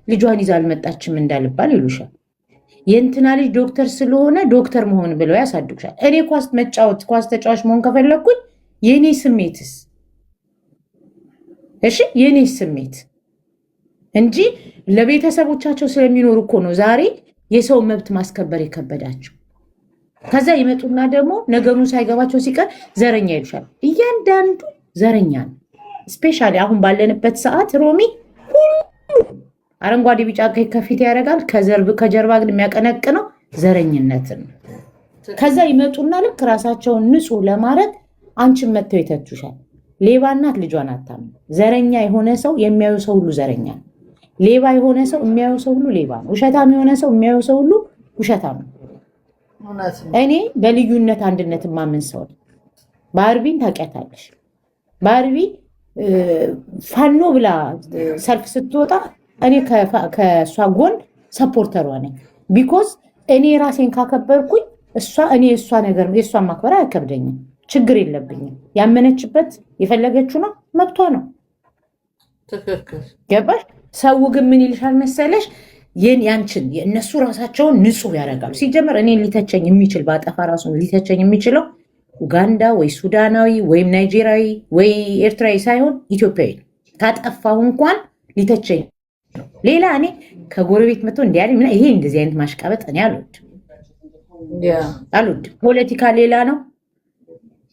ልጇን ይዛ አልመጣችም እንዳልባል ይሉሻል። የእንትና ልጅ ዶክተር ስለሆነ ዶክተር መሆን ብለው ያሳድጉሻል። እኔ ኳስ መጫወት ኳስ ተጫዋች መሆን ከፈለግኩኝ የእኔ ስሜትስ እሺ የእኔ ስሜት እንጂ ለቤተሰቦቻቸው ስለሚኖሩ እኮ ነው ዛሬ የሰው መብት ማስከበር የከበዳቸው። ከዛ ይመጡና ደግሞ ነገሩን ሳይገባቸው ሲቀር ዘረኛ ይሉሻል። እያንዳንዱ ዘረኛ ነው። ስፔሻሊ አሁን ባለንበት ሰዓት ሮሚ አረንጓዴ ቢጫ ቀይ ከፊት ያደርጋል። ከጀርባ ግን የሚያቀነቅነው ዘረኝነትን ነው። ከዛ ይመጡና ልክ ራሳቸውን ንጹህ ለማድረግ አንቺን መተው ይተቹሻል። ሌባ እናት ልጇን አታምንም። ዘረኛ የሆነ ሰው የሚያዩ ሰው ሁሉ ዘረኛ ነው። ሌባ የሆነ ሰው የሚያዩ ሰው ሁሉ ሌባ ነው። ውሸታም የሆነ ሰው የሚያዩ ሰው ሁሉ ውሸታም ነው። እኔ በልዩነት አንድነት ማምን ሰው ባርቢን ታውቂያታለሽ። ባርቢ ፋኖ ብላ ሰልፍ ስትወጣ እኔ ከእሷ ጎን ሰፖርተሯ ነኝ። ቢኮዝ እኔ ራሴን ካከበርኩኝ እኔ እሷ ነገር የእሷን ማክበር አያከብደኝም። ችግር የለብኝም። ያመነችበት የፈለገችው ነው፣ መብቷ ነው። ትክክል ገባሽ? ሰው ግን ምን ይልሻል መሰለሽ? ያንችን የእነሱ ራሳቸውን ንጹህ ያደርጋሉ። ሲጀምር እኔ ሊተቸኝ የሚችል ባጠፋ ራሱ ሊተቸኝ የሚችለው ኡጋንዳ ወይ ሱዳናዊ ወይም ናይጄሪያዊ ወይ ኤርትራዊ ሳይሆን ኢትዮጵያዊ። ካጠፋሁ እንኳን ሊተቸኝ ሌላ እኔ ከጎረቤት መጥቶ እንዲያለኝ ይሄ እንደዚህ አይነት ማሽቃበጥ እኔ አልወድም። ፖለቲካ ሌላ ነው።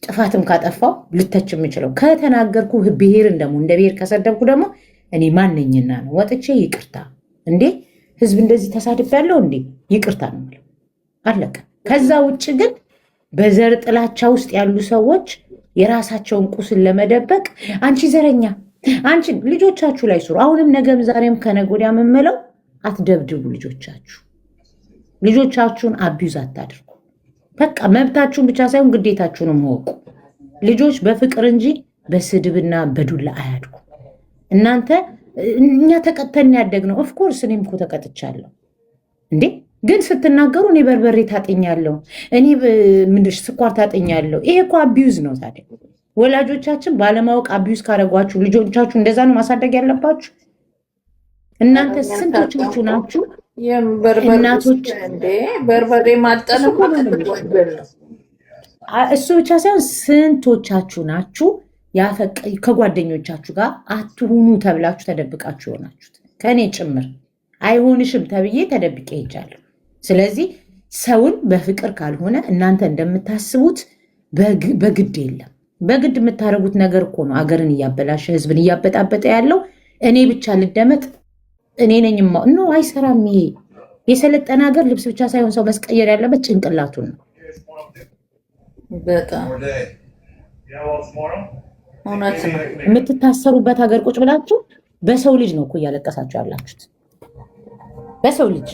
ጥፋትም ካጠፋው ልተች የምችለው ከተናገርኩ ብሔርን ደግሞ እንደ ብሔር ከሰደብኩ ደግሞ እኔ ማንኝና ነው ወጥቼ ይቅርታ እንዴ ህዝብ እንደዚህ ተሳድቤያለሁ እንዴ ይቅርታ ነው የምለው። አለቀ። ከዛ ውጭ ግን በዘር ጥላቻ ውስጥ ያሉ ሰዎች የራሳቸውን ቁስል ለመደበቅ አንቺ ዘረኛ አንቺ ልጆቻችሁ ላይ ስሩ። አሁንም ነገም ዛሬም ከነገ ወዲያ የምመለው አትደብድቡ። ልጆቻችሁን አቢዩዝ አታድርጉ። በቃ መብታችሁን ብቻ ሳይሆን ግዴታችሁንም ወቁ። ልጆች በፍቅር እንጂ በስድብና በዱላ አያድጉ። እናንተ እኛ ተቀጥተን ያደግነው ኦፍኮርስ እኔም እኮ ተቀጥቻለሁ እንዴ። ግን ስትናገሩ እኔ በርበሬ ታጠኛለሁ፣ እኔ ምንድን ስኳር ታጠኛለሁ። ይሄ እኮ አቢዩዝ ነው። ታዲያ ወላጆቻችን ባለማወቅ አቢዩዝ ካረጓችሁ ልጆቻችሁ እንደዛ ነው ማሳደግ ያለባችሁ። እናንተ ስንቶቻችሁ ናችሁ እናቶች በርበሬ ማጠን እሱ ብቻ ሳይሆን ስንቶቻችሁ ናችሁ ከጓደኞቻችሁ ጋር አትሁኑ ተብላችሁ ተደብቃችሁ የሆናችሁት? ከእኔ ጭምር አይሆንሽም ተብዬ ተደብቄ ሄጃለሁ። ስለዚህ ሰውን በፍቅር ካልሆነ እናንተ እንደምታስቡት በግድ የለም። በግድ የምታደርጉት ነገር እኮ ነው አገርን እያበላሸ ህዝብን እያበጣበጠ ያለው። እኔ ብቻ ልደመጥ እኔ ነኝማ ኖ አይሰራም። ይሄ የሰለጠነ ሀገር ልብስ ብቻ ሳይሆን ሰው መስቀየር ያለበት ጭንቅላቱን ነው። በጣም እውነት ነው። የምትታሰሩበት ሀገር ቁጭ ብላችሁ በሰው ልጅ ነው እኮ እያለቀሳችሁ ያላችሁት፣ በሰው ልጅ።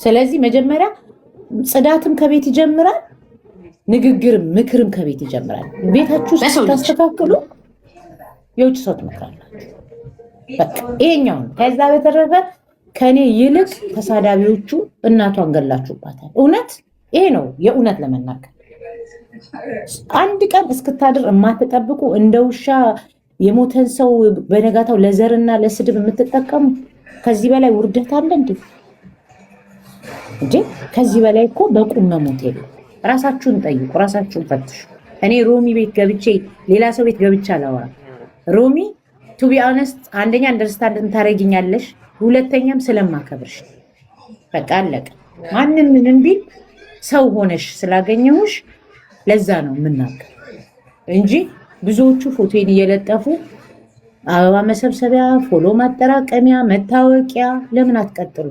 ስለዚህ መጀመሪያ ጽዳትም ከቤት ይጀምራል፣ ንግግርም ምክርም ከቤት ይጀምራል። ቤታችሁ ስታስተካክሉ የውጭ ሰው ትመክራላችሁ። በቃ ይሄኛው ነው። ከዛ በተረፈ ከኔ ይልቅ ተሳዳቢዎቹ እናቷን ገላችሁባታል። እውነት ይሄ ነው የእውነት ለመናገር አንድ ቀን እስክታድር የማትጠብቁ እንደ ውሻ የሞተን ሰው በነጋታው ለዘርና ለስድብ የምትጠቀሙ ከዚህ በላይ ውርደት አለ እንዴ? ከዚህ በላይ እኮ በቁም መሞት የለም። ራሳችሁን ጠይቁ፣ ራሳችሁን ፈትሹ። እኔ ሮሚ ቤት ገብቼ ሌላ ሰው ቤት ገብቼ አላወራም። ሮሚ ቱ ቢ ኦነስት አንደኛ አንደርስታንድ እንታረጊኛለሽ፣ ሁለተኛም ስለማከብርሽ በቃ አለቀ። ማንም ምንም ቢል ሰው ሆነሽ ስላገኘሁሽ ለዛ ነው የምናገር እንጂ ብዙዎቹ ፎቶን እየለጠፉ አበባ መሰብሰቢያ፣ ፎሎ ማጠራቀሚያ፣ መታወቂያ ለምን አትቀጥሉ?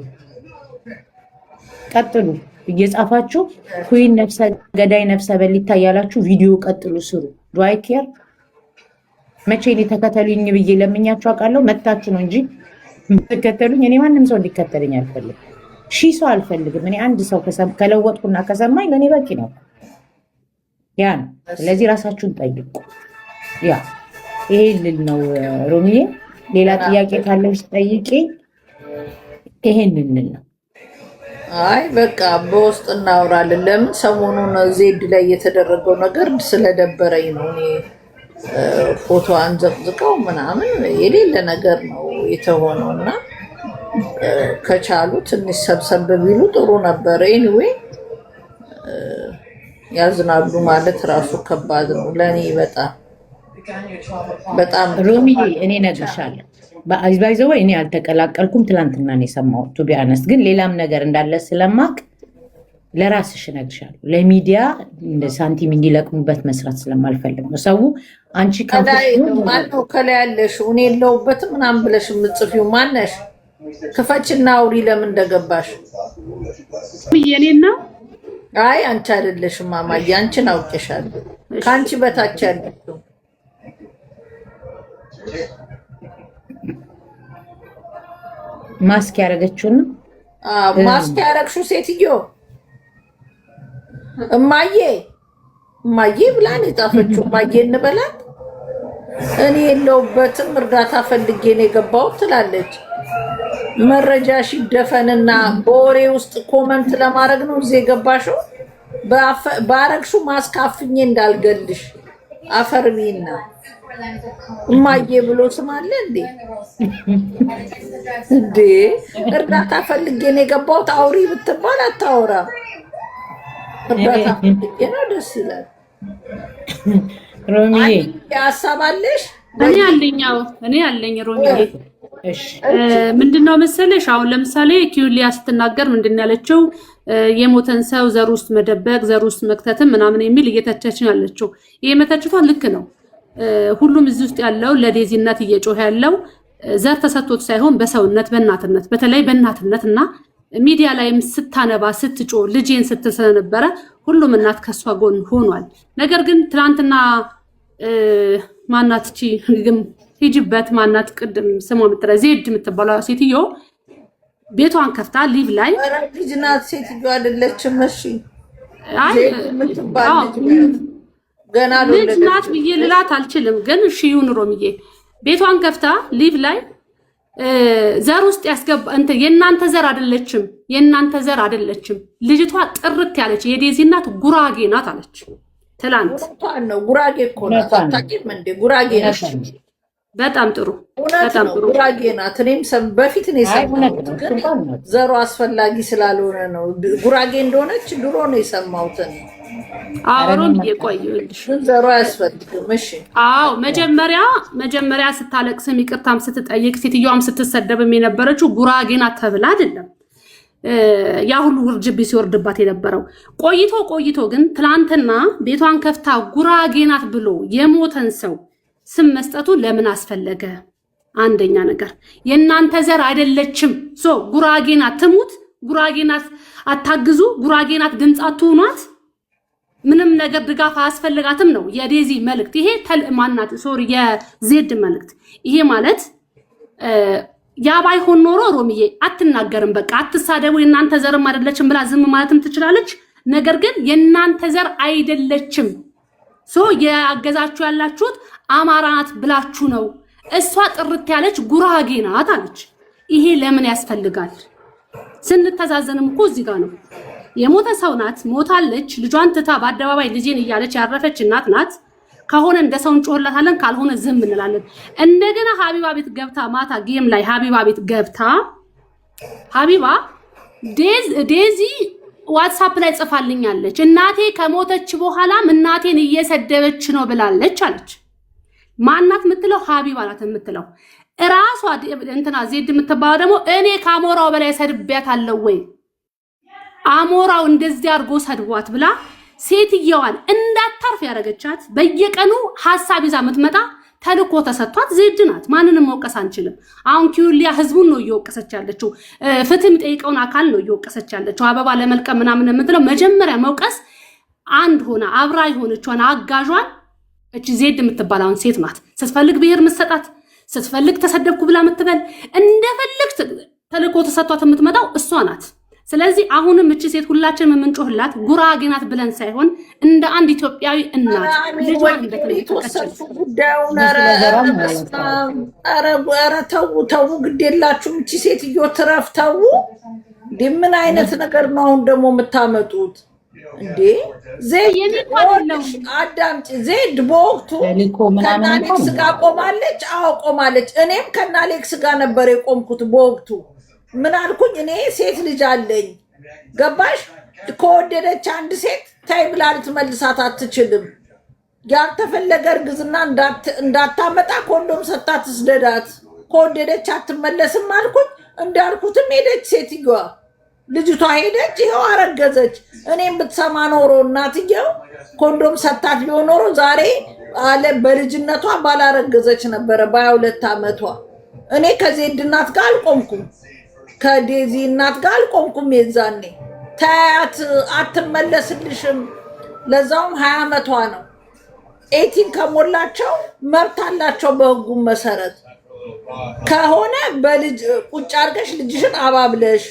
ቀጥሉ እየጻፋችሁ ኩይን ነፍሰ ገዳይ ነፍሰ በሊታ ያላችሁ ቪዲዮ ቀጥሉ፣ ስሩ። ዱ አይ ኬር? መቼ እኔ ተከተሉኝ ብዬ ለምኛችሁ አውቃለሁ? መታችሁ ነው እንጂ የምትከተሉኝ። እኔ ማንም ሰው እንዲከተለኝ አልፈልግም። ሺህ ሰው አልፈልግም። እኔ አንድ ሰው ከለወጥኩና ከሰማኝ ለእኔ በቂ ነው። ያ ነው። ስለዚህ ራሳችሁን ጠይቁ። ያ ይሄ ልል ነው ሮሚዬ። ሌላ ጥያቄ ካለሽ ጠይቄ። ይሄን ልል ነው። አይ በቃ በውስጥ እናወራለን። ለምን ሰሞኑን ዜድ ላይ የተደረገው ነገር ስለደበረኝ ነው። እኔ ፎቶ አንዘቅዝቀው ምናምን የሌለ ነገር ነው የተሆነው እና ከቻሉ ትንሽ ሰብሰብ ቢሉ ጥሩ ነበር። ኤኒዌይ ያዝናሉ ማለት ራሱ ከባድ ነው ለኔ በጣም ሮሚ እኔ እነግርሻለሁ ባይዘው እኔ አልተቀላቀልኩም ትላንትና ነው የሰማሁት ቱ ቢያነስ ግን ሌላም ነገር እንዳለ ስለማቅ ለራስሽ እነግርሻለሁ ለሚዲያ እንደ ሳንቲም እንዲለቅሙበት መስራት ስለማልፈልግ ነው ሰው አንቺ ከላይ ያለሽ እኔ የለሁበትም ምናምን ብለሽ የምትጽፊው ማነሽ ክፈችና አውሪ ለምን እንደገባሽ የኔና አይ አንቺ አይደለሽም ማማዬ አንቺን አውቄሻለሁ ካንቺ በታች ያለሽው ማስክ ያረገችውን ማስክ ያረግሽው ሴትዮ እማዬ ብላን የጻፈችው እማዬ እንበላት እኔ የለሁበትም እርዳታ ፈልጌ ነው የገባሁት ትላለች መረጃሽ ይደፈንና በወሬ ውስጥ ኮመንት ለማድረግ ነው እዚህ የገባሽው ባረግሽው ማስክ አፍኜ እንዳልገልሽ አፈርሚና እማዬ ብሎ ስም አለ እንዴ እርዳታ ፈልጌ ነው የገባሁት አውሪ ብትባል አታወራም እርዳታ ፈልጌ ነው ደስ ይላል ሮሚ ሀሳብ አለሽ እኔ አለኝ ሮሚ ምንድነው መሰለሽ አሁን ለምሳሌ ኪዩሊያ ስትናገር ምንድን ያለችው የሞተን ሰው ዘር ውስጥ መደበቅ ዘር ውስጥ መክተትም ምናምን የሚል እየተቸችን ያለችው ይሄ መተችቷ ልክ ነው ሁሉም እዚህ ውስጥ ያለው ለዴዚነት እየጮህ ያለው ዘር ተሰጥቶት ሳይሆን በሰውነት በእናትነት በተለይ በእናትነትና ሚዲያ ላይም ስታነባ ስትጮ ልጄን ስትል ስለነበረ ሁሉም እናት ከሷ ጎን ሆኗል ነገር ግን ትላንትና ማናት እቺ ሂጅበት ማናት ቅድም ስሟ ምትረ ዜድ የምትባለው ሴትዮ ቤቷን ከፍታ ሊቭ ላይ ልጅ ናት ሴትዮ አይደለችም እሺ ገና ልጅ ናት ብዬ ልላት አልችልም ግን እሺ ይሁን ሮሚዬ ቤቷን ከፍታ ሊቭ ላይ ዘር ውስጥ ያስገባ እንተ የናንተ ዘር አይደለችም ልጅቷ ጥርት ያለች የዴዚ እናት ጉራጌ ናት አለች ትላንት ነው ጉራጌ እኮ ናት አታውቂም እንዴ ጉራጌ ናት በጣም ጥሩ ጉራጌ ናት እኔም በፊት ነው የሰማሁት ግን ዘሩ አስፈላጊ ስላልሆነ ነው ጉራጌ እንደሆነች ድሮ ነው የሰማሁት አውሮም ይቆይልሽ ዘሩ አያስፈልግም እሺ አዎ መጀመሪያ ስታለቅስም ይቅርታም ስትጠይቅ ሴትዮዋም ስትሰደብም የነበረችው ጉራጌ ናት ተብላ አይደለም ያ ሁሉ ውርጅብ ሲወርድባት የነበረው ቆይቶ ግን ትላንትና ቤቷን ከፍታ ጉራጌ ናት ብሎ የሞተን ሰው ስም መስጠቱ ለምን አስፈለገ አንደኛ ነገር የናንተ ዘር አይደለችም ጉራጌ ናት ትሙት ጉራጌ ናት አታግዙ ጉራጌ ናት ድምጽ አትሆኗት ምንም ነገር ድጋፍ አያስፈልጋትም ነው የዴዚ መልእክት ይሄ ተልማናት የዜድ መልእክት ይሄ ማለት ያ ባይሆን ኖሮ ሮሚዬ አትናገርም በቃ አትሳደቡ የናንተ ዘርም አይደለችም ብላ ዝም ማለትም ትችላለች ነገር ግን የናንተ ዘር አይደለችም ያገዛችሁ ያላችሁት አማራ ናት ብላችሁ ነው እሷ ጥርት ያለች ጉራጌ ናት አለች ይሄ ለምን ያስፈልጋል ስንተዛዘንም እኮ እዚህ ጋር ነው የሞተ ሰው ናት ሞታለች ልጇን ትታ በአደባባይ ልጄን እያለች ያረፈች እናት ናት ከሆነ እንደ ሰው እንጮህላታለን ካልሆነ ዝም እንላለን እንደገና ሀቢባ ቤት ገብታ ማታ ጌም ላይ ሀቢባ ቤት ገብታ ሀቢባ ዴዚ ዋትስአፕ ላይ ጽፋልኛለች እናቴ ከሞተች በኋላም እናቴን እየሰደበች ነው ብላለች አለች ማናት የምትለው ሀቢባ ናት የምትለው እራሷ እንትና ዜድ የምትባለው ደግሞ እኔ ከአሞራው በላይ ሰድቤያታለሁ ወይ አሞራው እንደዚህ አድርጎ ሰድቧት ብላ ሴትየዋን እንዳታርፍ ያደረገቻት በየቀኑ ሐሳብ ይዛ የምትመጣ ተልኮ ተሰጥቷት ዜድ ናት ማንንም መውቀስ አንችልም አሁን ኪዩሊያ ህዝቡን ነው እየወቀሰች ያለችው ፍትም ጠይቀውን አካል ነው እየወቀሰች ያለችው አበባ ለመልቀም ምናምን የምትለው መጀመሪያ መውቀስ አንድ ሆነ አብራ ይሆነችዋን አጋጇን እቺ ዜድ የምትባላውን ሴት ናት ስትፈልግ ብሄር መሰጣት ስትፈልግ ተሰደብኩ ብላ የምትበል እንደፈልግ ተልኮ ተሰጥቷት የምትመጣው እሷ ናት ስለዚህ አሁንም እቺ ሴት ሁላችንም የምንጮህላት ጉራጌ ናት ብለን ሳይሆን እንደ አንድ ኢትዮጵያዊ እናት ልጇን እንደተሰጠች ጉዳዩን ኧረ ተው ግዴላችሁም እቺ ሴትዮ ትረፍ ተው ምን አይነት ነገር ነው አሁን ደግሞ የምታመጡት እንዴ ዜድ አዳምጪ። ዜድ በወቅቱ ከናሌክስ ጋር ቆማለች። አዎ ቆማለች። እኔም ከናሌክስ ጋር ነበር የቆምኩት በወቅቱ። ምን አልኩኝ? እኔ ሴት ልጅ አለኝ። ገባሽ? ከወደደች አንድ ሴት ታይ ብላ ልትመልሳት አትችልም። ያልተፈለገ እርግዝና እንዳታመጣ ኮንዶም ሰታ ትስደዳት። ከወደደች አትመለስም አልኩኝ። እንዳልኩትም ሄደች ሴትዮዋ። ልጅቷ ሄደች፣ ይኸው አረገዘች። እኔም ብትሰማ ኖሮ እናትየው ኮንዶም ሰታት ቢሆን ኖሮ ዛሬ አለ በልጅነቷ ባላረገዘች ነበረ በ22 ዓመቷ። እኔ ከዜድ እናት ጋር አልቆምኩም፣ ከዴዚ እናት ጋር አልቆምኩም። የዛኔ ታያት አትመለስልሽም። ለዛውም 20 ዓመቷ ነው። 18 ከሞላቸው መብት አላቸው በህጉ መሰረት ከሆነ በልጅ ቁጭ አድርገሽ ልጅሽን አባብለሽ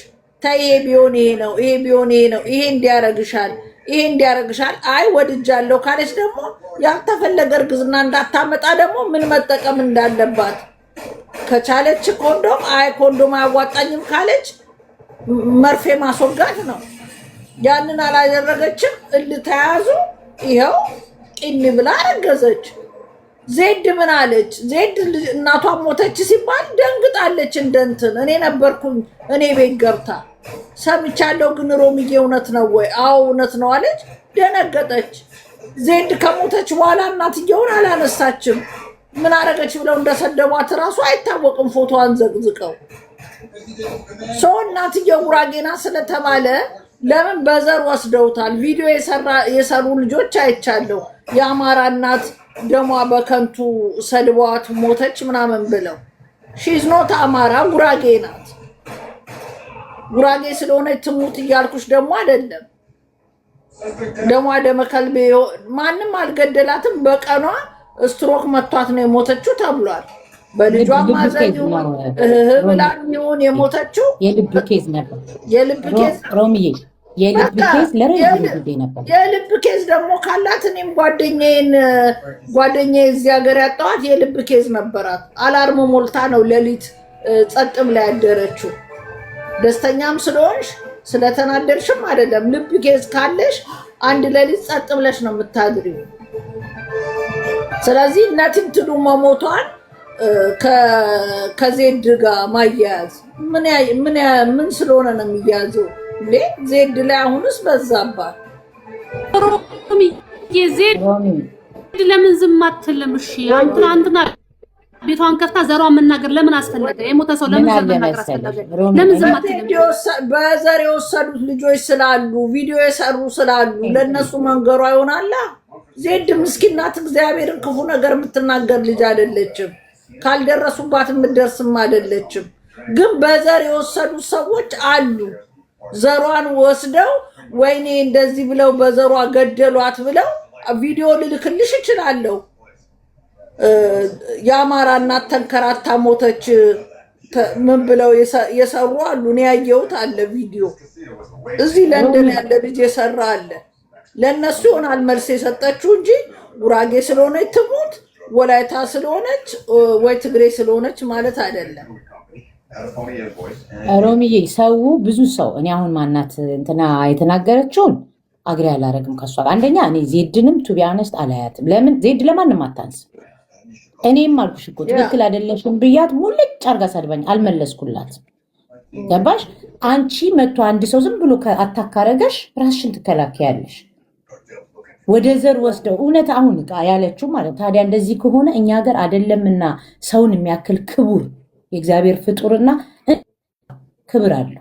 ተይ፣ ይሄ ቢሆን ይሄ ነው፣ ይሄ ቢሆን ይሄ ነው፣ ይሄ እንዲያረግሻል፣ ይሄ እንዲያረግሻል። አይ ወድጃለሁ ካለች ደግሞ ያልተፈለገ እርግዝና እንዳታመጣ ደግሞ ምን መጠቀም እንዳለባት ከቻለች ኮንዶም፣ አይ ኮንዶም አያዋጣኝም ካለች መርፌ ማስወጋት ነው። ያንን አላደረገችም። እልተያዙ ይኸው ቂም ብላ አረገዘች። ዜድ ምን አለች? ዜድ እናቷ ሞተች ሲባል ደንግጣለች። እንደንትን እኔ ነበርኩኝ እኔ ቤት ገብታ ሰምቻለሁ። ግን ሮምዬ እውነት ነው ወይ? አዎ እውነት ነው አለች። ደነገጠች። ዜድ ከሞተች በኋላ እናትየውን አላነሳችም። ምን አረገች ብለው እንደሰደቧት እራሱ አይታወቅም። ፎቶዋን ዘቅዝቀው ሰው እናትየው ጉራጌና ስለተባለ ለምን በዘር ወስደውታል። ቪዲዮ የሰሩ ልጆች አይቻለሁ። የአማራ እናት ደሟ በከንቱ ሰድቧት ሞተች ምናምን ብለው። ሺዝ ኖት አማራ፣ ጉራጌ ናት። ጉራጌ ስለሆነች ትሙት እያልኩሽ ደግሞ አይደለም። ደሟ ደመከልቤ ማንም አልገደላትም። በቀኗ ስትሮክ መቷት ነው የሞተችው ተብሏል። በልጇ ማዘን ብላ ይሁን የሞተችው የልብ ኬዝ ነበር። የልብ ኬዝ ሮሚዬ የልብ ኬዝ ለረጅም ጊዜ ነበር። የልብ ኬዝ ደግሞ ካላት እኔም ጓደኛዬ እዚህ ሀገር ያጣዋት የልብ ኬዝ ነበራት። አላርም ሞልታ ነው ሌሊት ጸጥም ላይ ያደረችው። ደስተኛም ስለሆንሽ ስለተናደርሽም አይደለም። ልብ ኬዝ ካለሽ አንድ ሌሊት ጸጥ ብለሽ ነው የምታድሪው። ስለዚህ ነትንትዱ መሞቷን ከዜድ ጋር ማያያዝ ምን ስለሆነ ነው የሚያዘው? ዜድ ላይ አሁንስ በዛባት። የዜድ ለምን ዝም አትልም? እሺ አንተና ቤቷን ከፍታ ዘሯን መናገር ለምን አስፈለገ? የሞተ ሰው ለምን ዘር መናገር አስፈለገ? ለምን ዝም አትልም? በዘር የወሰዱት ልጆች ስላሉ ቪዲዮ የሰሩ ስላሉ ለነሱ መንገሯ ይሆናላ። ዜድ ምስኪን ናት። እግዚአብሔርን ክፉ ነገር የምትናገር ልጅ አይደለችም። ካልደረሱባት የምትደርስም አይደለችም። ግን በዘር የወሰዱ ሰዎች አሉ። ዘሯን ወስደው ወይኔ እንደዚህ ብለው በዘሯ ገደሏት ብለው ቪዲዮ ልልክልሽ እችላለሁ። የአማራ እናት ተንከራታ ሞተች ምን ብለው የሰሩ አሉ። እኔ ያየሁት አለ ቪዲዮ። እዚህ ለንደን ያለ ልጅ የሰራ አለ። ለእነሱ ይሆናል መልስ የሰጠችው እንጂ ጉራጌ ስለሆነች ትሙት ወላይታ ስለሆነች ወይ ትግሬ ስለሆነች ማለት አይደለም። ሮሚዬ ሰው ብዙ ሰው እኔ አሁን ማናት እንትና የተናገረችውን አግሬ አላረግም ከሷ። አንደኛ እኔ ዜድንም ቱ ቢያነስት አላያትም። ለምን ዜድ ለማንም አታንስ። እኔም አልኩሽ እኮ ትክክል አይደለሽም ብያት ሙልጭ አርጋ ሰድባኝ አልመለስኩላት። ገባሽ? አንቺ መጥቶ አንድ ሰው ዝም ብሎ አታካረገሽ ራስሽን ትከላከያለሽ። ወደ ዘር ወስደው እውነት አሁን ያለችው ማለት ታዲያ እንደዚህ ከሆነ እኛ ሀገር አይደለምና ሰውን የሚያክል ክቡር የእግዚአብሔር ፍጡርና ክብር አለው።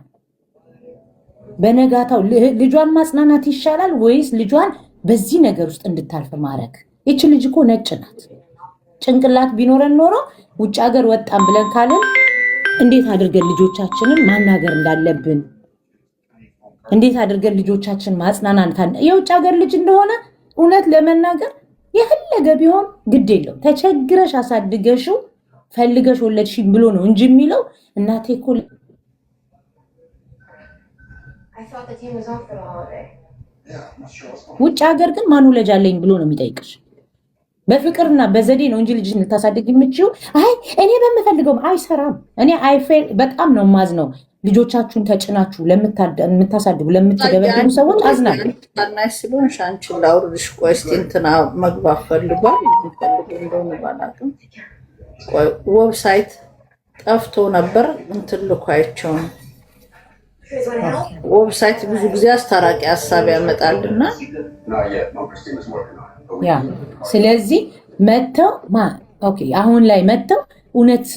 በነጋታው ልጇን ማጽናናት ይሻላል ወይስ ልጇን በዚህ ነገር ውስጥ እንድታልፍ ማድረግ? ይቺ ልጅ እኮ ነጭ ናት። ጭንቅላት ቢኖረን ኖሮ ውጭ ሀገር ወጣን ብለን ካለን እንዴት አድርገን ልጆቻችንን ማናገር እንዳለብን፣ እንዴት አድርገን ልጆቻችን ማጽናናት የውጭ ሀገር ልጅ እንደሆነ እውነት ለመናገር የፈለገ ቢሆን ግድ የለው ተቸግረሽ አሳድገሽው ፈልገሽ ወለድሽኝ ብሎ ነው እንጂ የሚለው እናቴ እኮ ውጭ ሀገር ግን ማን ወለጃለኝ ብሎ ነው የሚጠይቅሽ። በፍቅርና በዘዴ ነው እንጂ ልጅ ልታሳድግ የምችው። አይ እኔ በምፈልገው አይሰራም። እኔ በጣም ነው ማዝነው። ልጆቻችሁን ተጭናችሁ ለምታሳድጉ ለምትደበድቡ ሰዎች አዝናለሁ። ታናሽ ስለሆንሽ አንቺን ላውርድሽ። ቆይ እስኪ እንትና መግባት ፈልጓል እንደሆነ ባላውቅም ዌብሳይት ጠፍቶ ነበር እንትን ልኳቸው ነው። ዌብሳይት ብዙ ጊዜ አስታራቂ ሀሳብ ያመጣልና ያ ስለዚህ መተው ኦኬ አሁን ላይ መተው እውነት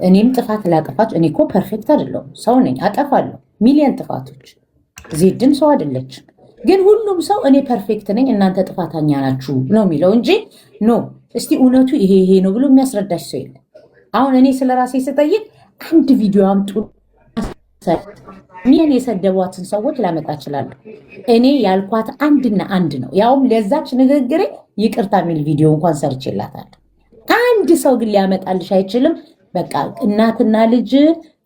እኔም ጥፋት ላጠፋች እኔ እኮ ፐርፌክት አይደለሁም ሰው ነኝ አጠፋለሁ ሚሊዮን ጥፋቶች ዜድም ሰው አይደለች ግን ሁሉም ሰው እኔ ፐርፌክት ነኝ እናንተ ጥፋተኛ ናችሁ ነው የሚለው እንጂ ኖ እስቲ እውነቱ ይሄ ነው ብሎ የሚያስረዳሽ ሰው የለም አሁን እኔ ስለራሴ ስጠይቅ አንድ ቪዲዮ አምጡ ምን የሰደቧትን ሰዎች ላመጣ እችላለሁ እኔ ያልኳት አንድና አንድ ነው ያውም ለዛች ንግግሬ ይቅርታ የሚል ቪዲዮ እንኳን ሰርችላታለሁ አንድ ሰው ግን ሊያመጣልሽ አይችልም በቃ እናትና ልጅ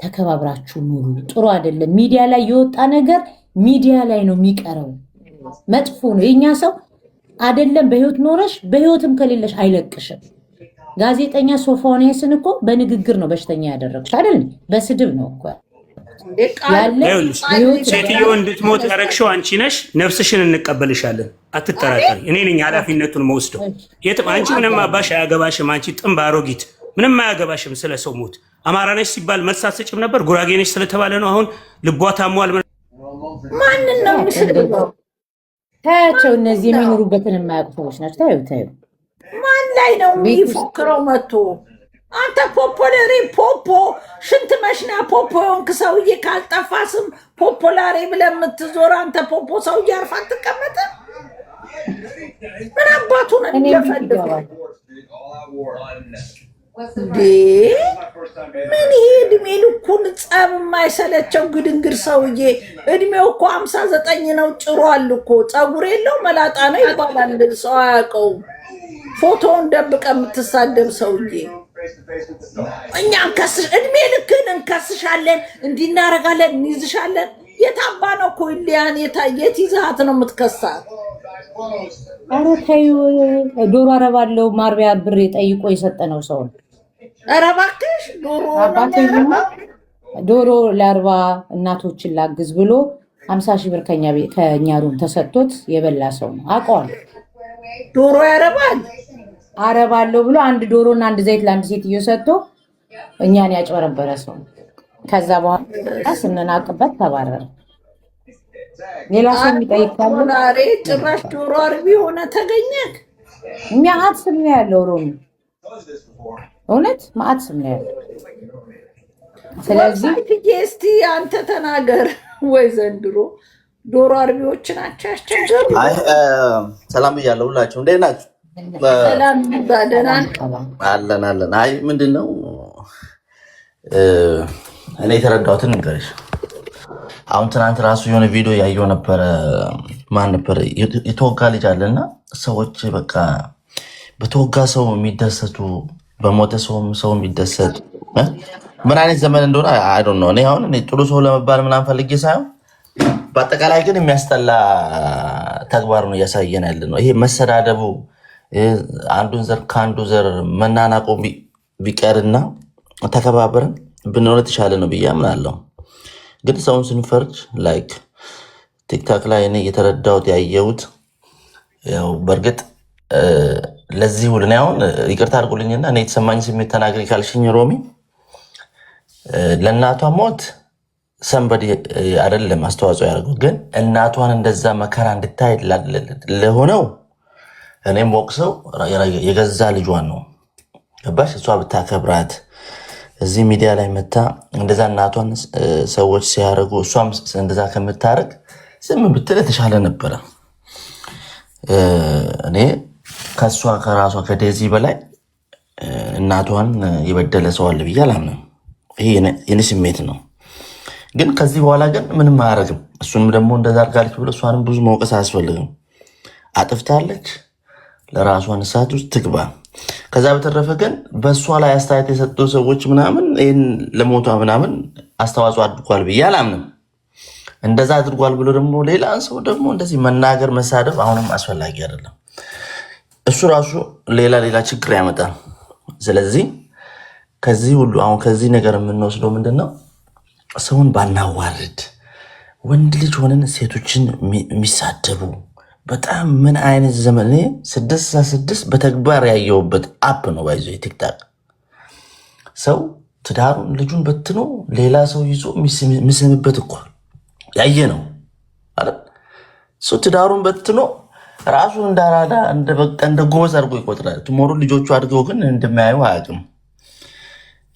ተከባብራችሁ ኑሩ ጥሩ አይደለም ሚዲያ ላይ የወጣ ነገር ሚዲያ ላይ ነው የሚቀረው መጥፎ ነው የኛ ሰው አይደለም በህይወት ኖረሽ በህይወትም ከሌለሽ አይለቅሽም ጋዜጠኛ ሶፎንያስን እኮ በንግግር ነው በሽተኛ ያደረግሽ አይደል በስድብ ነው እኮ ሴትዮ እንድትሞት ያደረግሽው አንቺ ነሽ ነፍስሽን እንቀበልሻለን አትጠራጠሪ እኔ ነኝ ኃላፊነቱን መወስደው የትም አንቺ ምንም አባሽ አያገባሽም አንቺ ጥምብ አሮጊት ምንም አያገባሽም ስለ ሰው ሞት አማራ ነሽ ሲባል መሳሰጭም ነበር ጉራጌ ነሽ ስለተባለ ነው አሁን ልቧ ታሟል ማንን ነው የሚሰድበው ታያቸው እነዚህ የሚኖሩበትን የማያውቁ ሰዎች ናቸው ታዩ ማን ላይ ነው የሚፎክረው መጥቶ አንተ ፖፖላሪ ፖፖ ሽንት መሽና ፖፖ የሆንክ ሰውዬ ካልጠፋ ስም ፖፖላሪ ብለህ የምትዞር አንተ ፖፖ ሰውዬ አርፋ አትቀመጥም ምን አባቱ ነው የሚፈልገው ምን ይሄ እድሜ ልኩን ጸብ የማይሰለቸው ግድንግር ሰውዬ እድሜው እኮ 59 ነው ጭሯል እኮ ፀጉር የለው መላጣ ነው ይባላል ሰው አያውቀውም ፎቶውን ደብቀ የምትሳደብ ሰውዬ እኛ እንከስሽ እድሜ ልክን እንከስሻለን እንዲናረጋለን እንይዝሻለን የታባ ነው እኮ ኢሊያን የት ይዛት ነው የምትከሳት ኧረ ተይው ዶሮ አረባለው ማርቢያ ብር ጠይቆ የሰጠነው ሰው ኧረ እባክሽ ዶሮ ለ40 እናቶችን ላግዝ ብሎ 50,000 ብር ከኛ ሩም ተሰጥቶት የበላ ሰው ነው አውቀዋለሁ ዶሮ ያረባል አረባለሁ ብሎ አንድ ዶሮና አንድ ዘይት ለአንድ ሴትዮ ሰጥቶ እኛን ያጭበረበረ ሰው ከዛ በኋላ ስንናቅበት ተባረረ ሌላ ሰው የሚጠይቃል ዛሬ ጭራሽ ዶሮ አርቢ ሆነ ተገኘክ የሚያት ስም ነው ያለው ሮሚ እውነት ማአት ስም ነው ያለው ስለዚህ እስቲ አንተ ተናገር ወይ ዘንድሮ ዶሮ አርቢዎች ናቸው ያስቸገሩ ሰላም ብያለሁ ሁላችሁ እንዴት ናችሁ ሰላም ባደናን አለን አይ ምንድነው እኔ የተረዳሁትን ንገርሽ አሁን ትናንት ራሱ የሆነ ቪዲዮ ያየው ነበር ማን ነበር የተወጋ ልጅ አለና ሰዎች በቃ በተወጋ ሰው የሚደሰቱ በሞተ ሰው የሚደሰት ምን አይነት ዘመን እንደሆነ አይ ዶንት ኖ እኔ አሁን እኔ ጥሩ ሰው ለመባል ምናምን ፈልጌ ሳይሆን በአጠቃላይ ግን የሚያስጠላ ተግባር ነው እያሳየን ያለ ነው ይሄ መሰዳደቡ አንዱን ዘር ከአንዱ ዘር መናናቁ ቢቀርና ተከባበርን ብንሆን የተሻለ ነው ብዬ አምናለሁ ግን ሰውን ስንፈርጅ ላይክ ቲክታክ ላይ እኔ የተረዳሁት ያየሁት ያው በእርግጥ ለዚህ ሁሉ ነው አሁን ይቅርታ አድርጉልኝና እኔ የተሰማኝ ስሜት ተናግሬ ካልሽኝ ሮሚ ለእናቷ ሞት ሰንበዲ አይደለም አስተዋጽኦ ያደርገው ግን እናቷን እንደዛ መከራ እንድታይ ለሆነው እኔም ወቅሰው የገዛ ልጇን ነው ገባሽ እሷ ብታከብራት እዚህ ሚዲያ ላይ መታ እንደዛ እናቷን ሰዎች ሲያደርጉ እሷም እንደዛ ከምታረግ ዝም ብትል የተሻለ ነበረ እኔ ከሷ ከራሷ ከዴዚ በላይ እናቷን የበደለ ሰው አለ ብዬ አላምንም ይሄ የኔ ስሜት ነው ግን ከዚህ በኋላ ግን ምንም አያረግም እሱንም ደግሞ እንደዛ አድርጋለች ብሎ እሷንም ብዙ መውቀስ አያስፈልግም አጥፍታለች ለራሷን እሳት ውስጥ ትግባ ከዛ በተረፈ ግን በእሷ ላይ አስተያየት የሰጡ ሰዎች ምናምን ይህን ለሞቷ ምናምን አስተዋጽኦ አድርጓል ብዬ አላምንም እንደዛ አድርጓል ብሎ ደግሞ ሌላን ሰው ደግሞ እንደዚህ መናገር መሳደብ አሁንም አስፈላጊ አይደለም እሱ ራሱ ሌላ ችግር ያመጣል። ስለዚህ ከዚህ ሁሉ አሁን ከዚህ ነገር የምንወስደው ምንድነው? ሰውን ባናዋርድ። ወንድ ልጅ ሆነን ሴቶችን የሚሳደቡ በጣም ምን አይነት ዘመን 666 በተግባር ያየውበት አፕ ነው። ባይዞ ቲክታክ ሰው ትዳሩን ልጁን በትኖ ሌላ ሰው ይዞ የሚስምበት እኮ ያየ ነው አይደል? ሰው ትዳሩን በትኖ ራሱን እንዳራዳ እንደ ጎበዝ አድርጎ ይቆጥራል። ትሞሩ ልጆቹ አድገው ግን እንደማያዩ አያውቅም።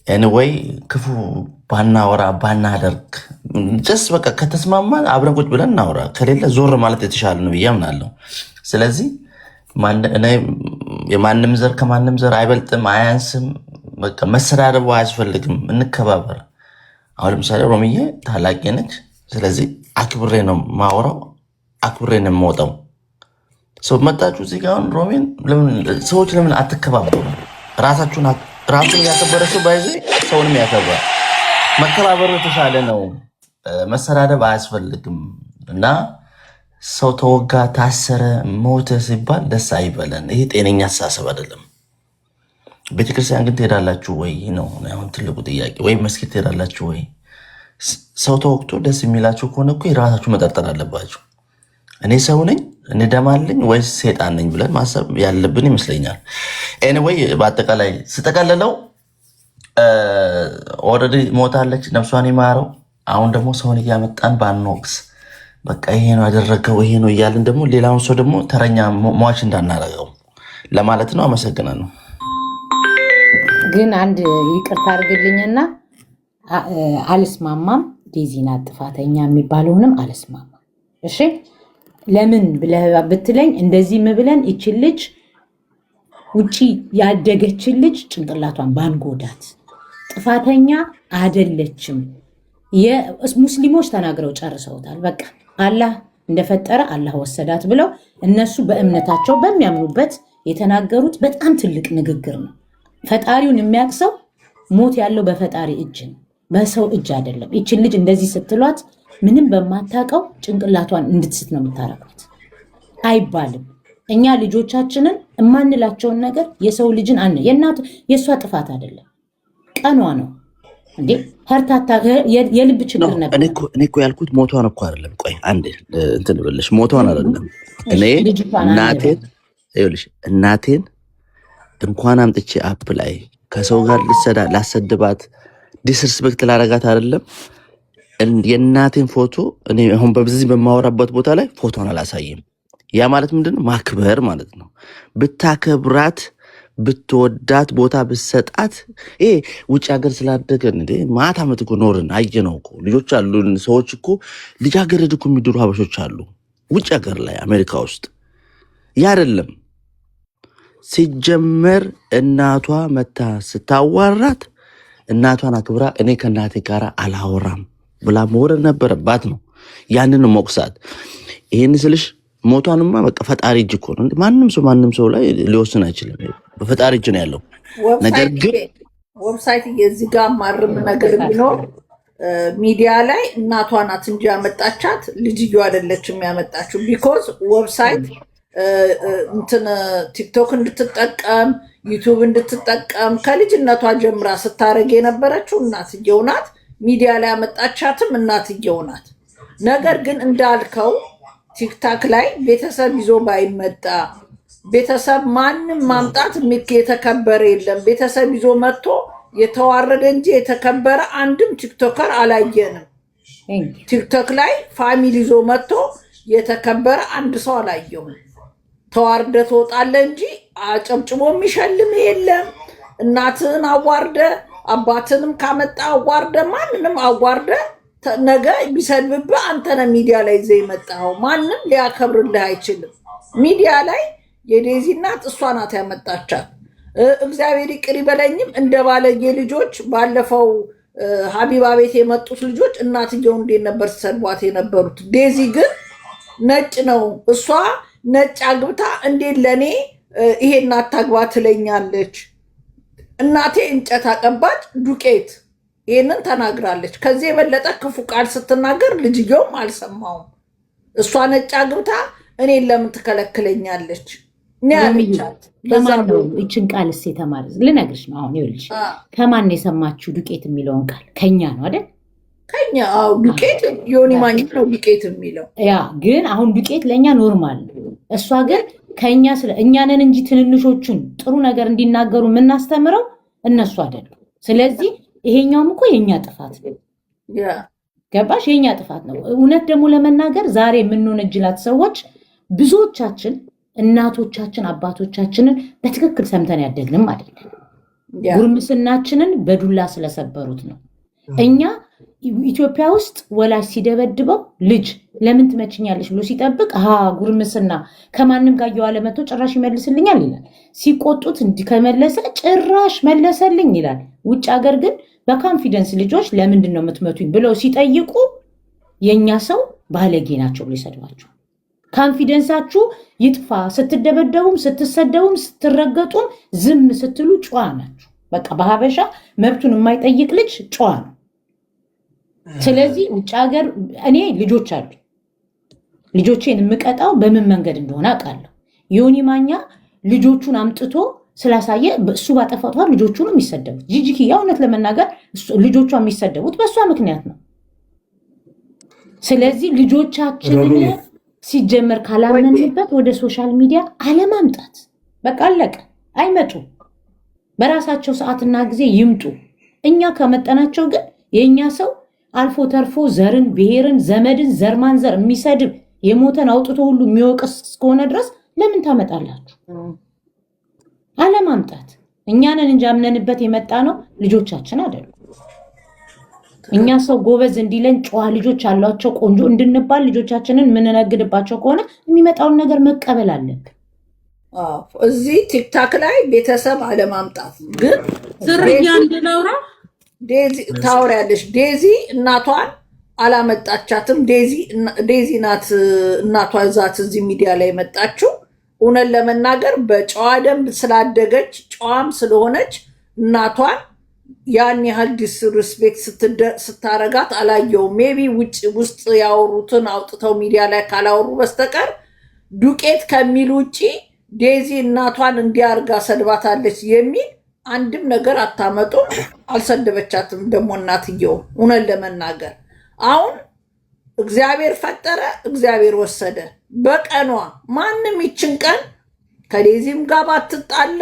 ኤኒዌይ ክፉ ባናወራ ባናደርግ ጀስ በቃ ከተስማማን አብረን ቁጭ ብለን እናወራ፣ ከሌለ ዞር ማለት የተሻለ ነው ብዬ አምናለሁ። ስለዚህ የማንም ዘር ከማንም ዘር አይበልጥም አያንስም። በቃ መሰዳደቡ አያስፈልግም፣ እንከባበር። አሁን ለምሳሌ ሮምዬ ታላቄ ነች። ስለዚህ አክብሬ ነው ማወራው፣ አክብሬ ነው የምወጣው። ሰው መጣችሁ እዚህ ጋር ሮሜን ሰዎች ለምን አትከባበሩ? ራሱን ያከበረ ሰው ባይዘ ሰውንም ያከብራል። መከባበሩ የተሻለ ነው። መሰዳደብ አያስፈልግም። እና ሰው ተወጋ፣ ታሰረ፣ ሞተ ሲባል ደስ አይበለን። ይሄ ጤነኛ አስተሳሰብ አይደለም። ቤተክርስቲያን ግን ትሄዳላችሁ ወይ ነው አሁን ትልቁ ጥያቄ። ወይ መስጊድ ትሄዳላችሁ ወይ? ሰው ተወቅቶ ደስ የሚላችሁ ከሆነ እኮ የራሳችሁ መጠርጠር አለባችሁ። እኔ ሰው ነኝ፣ እኔ ደም አለኝ ወይስ ሴጣን ነኝ ብለን ማሰብ ያለብን ይመስለኛል። ኤኒዌይ በአጠቃላይ ስጠቀልለው ኦልሬዲ ሞታለች፣ ነፍሷን ይማረው። አሁን ደግሞ ሰውን እያመጣን ባንወቅስ፣ በቃ ይሄ ነው ያደረገው ይሄ ነው እያልን ደግሞ ሌላውን ሰው ደግሞ ተረኛ ሟች እንዳናረገው ለማለት ነው። አመሰግናለሁ። ግን አንድ ይቅርታ አድርግልኝና አልስማማም። ዴዚ ናት ጥፋተኛ የሚባለውንም አልስማማም። እሺ ለምን ብለህ ብትለኝ እንደዚህ ብለን ይችን ልጅ ውጪ ያደገችን ልጅ ጭንቅላቷን ባንጎዳት ጥፋተኛ አይደለችም። ሙስሊሞች ተናግረው ጨርሰውታል። በቃ አላህ እንደፈጠረ አላህ ወሰዳት ብለው እነሱ በእምነታቸው በሚያምኑበት የተናገሩት በጣም ትልቅ ንግግር ነው። ፈጣሪውን የሚያቅሰው ሞት ያለው በፈጣሪ እጅ ነው፣ በሰው እጅ አይደለም። ይችን ልጅ እንደዚህ ስትሏት ምንም በማታውቀው ጭንቅላቷን እንድትስት ነው የምታረጓት። አይባልም። እኛ ልጆቻችንን የማንላቸውን ነገር የሰው ልጅን የእናቱ የእሷ ጥፋት አይደለም፣ ቀኗ ነው እንዴ ሀርታታ የልብ ችግር ነበር። እኔ እኮ ያልኩት ሞቷን እኮ አይደለም። ቆይ አንዴ እንትን ብለሽ ሞቷን አይደለም። እኔ እናቴን እንኳን አምጥቼ አፕ ላይ ከሰው ጋር ላሰድባት ዲስርስፔክት ላረጋት አይደለም። የእናቴን ፎቶ እኔ አሁን በዚህ በማወራበት ቦታ ላይ ፎቶን አላሳይም። ያ ማለት ምንድነው? ማክበር ማለት ነው። ብታከብራት ብትወዳት ቦታ ብሰጣት። ይሄ ውጭ ሀገር ስላደገን እንዴ ማታ ዓመት እኮ ኖርን አየነው እኮ ልጆች አሉን። ሰዎች እኮ ልጃገረድ እኮ የሚድሩ ሀበሾች አሉ ውጭ ሀገር ላይ አሜሪካ ውስጥ። ያ አይደለም ሲጀመር እናቷ መታ ስታዋራት እናቷን አክብራ እኔ ከእናቴ ጋር አላወራም ብላ መውረድ ነበረባት ነው። ያንን ሞቅሳት። ይህን ስልሽ ሞቷንማ በቃ ፈጣሪ እጅ እኮ ነው። ማንም ሰው ላይ ሊወስን አይችልም። በፈጣሪ እጅ ነው ያለው። ነገር ግን ዌብሳይት የዚህ ጋር ማርም ነገር ቢኖር ሚዲያ ላይ እናቷ ናት እንጂ ያመጣቻት ልጅየው አይደለችም ያመጣችው። ቢኮዝ ዌብሳይት እንትን ቲክቶክ እንድትጠቀም ዩቲዩብ እንድትጠቀም ከልጅነቷ ጀምራ ስታረግ የነበረችው እናትየው ናት። ሚዲያ ላይ ያመጣቻትም እናትየው ናት። ነገር ግን እንዳልከው ቲክታክ ላይ ቤተሰብ ይዞ ባይመጣ ቤተሰብ ማንም ማምጣት የተከበረ የለም። ቤተሰብ ይዞ መጥቶ የተዋረደ እንጂ የተከበረ አንድም ቲክቶከር አላየንም። ቲክቶክ ላይ ፋሚሊ ይዞ መጥቶ የተከበረ አንድ ሰው አላየሁም። ተዋርደ ትወጣለ እንጂ አጨብጭቦ የሚሸልም የለም። እናትህን አዋርደ አባትንም ካመጣ አዋርደ ማንንም አዋርደ ነገ ቢሰድብብህ አንተነ ሚዲያ ላይ ይዘህ የመጣኸው ማንም ሊያከብርልህ አይችልም። ሚዲያ ላይ የዴዚ እናት እሷ ናት ያመጣቻት። እግዚአብሔር ይቅር ይበለኝም እንደ ባለጌ ልጆች ባለፈው ሀቢባ ቤት የመጡት ልጆች እናትየው እንዴት ነበር ሲሰድቧት የነበሩት። ዴዚ ግን ነጭ ነው እሷ ነጭ አግብታ እንዴት ለእኔ ይሄን አታግባ ትለኛለች? እናቴ እንጨት አቀባጭ ዱቄት ይሄንን ተናግራለች። ከዚህ የበለጠ ክፉ ቃል ስትናገር ልጅየውም አልሰማውም። እሷ ነጭ አግብታ እኔን ለምን ትከለክለኛለች? ከማን ነው ይችን ቃል እስ የተማረ ልነግርሽ ነው። አሁን ይኸውልሽ ከማን የሰማችሁ ዱቄት የሚለውን ቃል? ከኛ ነው አይደል? ከኛ። አዎ ዱቄት ዮኒ ማኛ ነው ዱቄት የሚለው። ያ ግን አሁን ዱቄት ለኛ ኖርማል ነው። እሷ ግን ከኛ እኛንን እንጂ ትንንሾቹን ጥሩ ነገር እንዲናገሩ የምናስተምረው እነሱ አይደሉም። ስለዚህ ይሄኛውም እኮ የኛ ጥፋት ነው። ገባሽ? የኛ ጥፋት ነው። እውነት ደግሞ ለመናገር ዛሬ የምንሆነጅላት ሰዎች ብዙዎቻችን እናቶቻችን አባቶቻችንን በትክክል ሰምተን ያደግንም አይደለም። ጉርምስናችንን በዱላ ስለሰበሩት ነው። እኛ ኢትዮጵያ ውስጥ ወላጅ ሲደበድበው ልጅ ለምን ትመችኛለሽ ብሎ ሲጠብቅ ጉርምስና ከማንም ጋር እየዋለ መጥቶ ጭራሽ ይመልስልኛል ይላል። ሲቆጡት ከመለሰ ጭራሽ መለሰልኝ ይላል። ውጭ ሀገር ግን በኮንፊደንስ ልጆች ለምንድን ነው የምትመቱኝ ብለው ሲጠይቁ የኛ ሰው ባለጌ ናቸው ብሎ ይሰድባቸው። ኮንፊደንሳችሁ ይጥፋ። ስትደበደቡም ስትሰደቡም ስትረገጡም ዝም ስትሉ ጨዋ ናችሁ። በቃ በሀበሻ መብቱን የማይጠይቅ ልጅ ጨዋ ነው። ስለዚህ ውጭ ሀገር እኔ ልጆች አሉ። ልጆቼን የምቀጣው በምን መንገድ እንደሆነ አውቃለሁ። ዮኒ ማኛ ልጆቹን አምጥቶ ስላሳየ እሱ ባጠፋቷል ልጆቹ ነው የሚሰደቡት። ጂጂኪያ እውነት ለመናገር ልጆቿ የሚሰደቡት በእሷ ምክንያት ነው። ስለዚህ ልጆቻችንን ሲጀመር ካላመንበት ወደ ሶሻል ሚዲያ አለማምጣት በቃ አለቀ። አይመጡ፣ በራሳቸው ሰዓትና ጊዜ ይምጡ። እኛ ከመጠናቸው ግን የእኛ ሰው አልፎ ተርፎ ዘርን፣ ብሔርን፣ ዘመድን፣ ዘርማንዘር የሚሰድብ የሞተን አውጥቶ ሁሉ የሚወቅስ እስከሆነ ድረስ ለምን ታመጣላችሁ? አለማምጣት። እኛንን እንጂ አምነንበት የመጣ ነው፣ ልጆቻችን አይደሉም። እኛ ሰው ጎበዝ እንዲለን ጨዋ ልጆች አሏቸው ቆንጆ እንድንባል ልጆቻችንን የምንነግድባቸው ከሆነ የሚመጣውን ነገር መቀበል አለብን። እዚህ ቲክታክ ላይ ቤተሰብ አለማምጣት ግን ዝርያ እንድነውራ ታወሪያለሽ። ዴዚ እናቷን አላመጣቻትም። ዴዚ ናት እናቷ ዛት እዚህ ሚዲያ ላይ መጣችው። እውነት ለመናገር በጨዋ ደንብ ስላደገች ጨዋም ስለሆነች እናቷን ያን ያህል ዲስሪስፔክት ስታረጋት አላየውም። ሜቢ ውስጥ ያወሩትን አውጥተው ሚዲያ ላይ ካላወሩ በስተቀር ዱቄት ከሚል ውጭ ዴዚ እናቷን እንዲያርጋ ሰድባታለች የሚል አንድም ነገር አታመጡም። አልሰደበቻትም ደግሞ እናትየው። እውነት ለመናገር አሁን እግዚአብሔር ፈጠረ፣ እግዚአብሔር ወሰደ። በቀኗ ማንም ይችን ቀን ከዴዚም ጋር ባትጣላ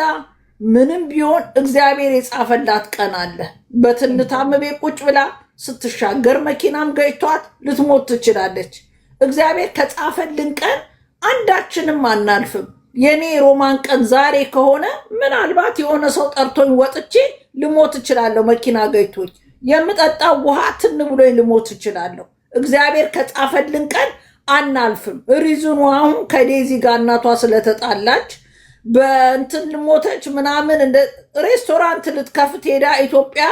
ምንም ቢሆን እግዚአብሔር የጻፈላት ቀን አለ። በትንታም ቤት ቁጭ ብላ ስትሻገር መኪናም ገጭቷት ልትሞት ትችላለች። እግዚአብሔር ከጻፈልን ቀን አንዳችንም አናልፍም። የኔ ሮማን ቀን ዛሬ ከሆነ ምናልባት የሆነ ሰው ጠርቶኝ ወጥቼ ልሞት እችላለሁ። መኪና ገጭቶኝ የምጠጣው ውሃ ትን ብሎኝ ልሞት እችላለሁ። እግዚአብሔር ከጻፈልን ቀን አናልፍም። ሪዝኑ አሁን ከዴዚ ጋር እናቷ ስለተጣላች በእንትን ሞተች ምናምን እንደ ሬስቶራንት ልትከፍት ሄዳ ኢትዮጵያ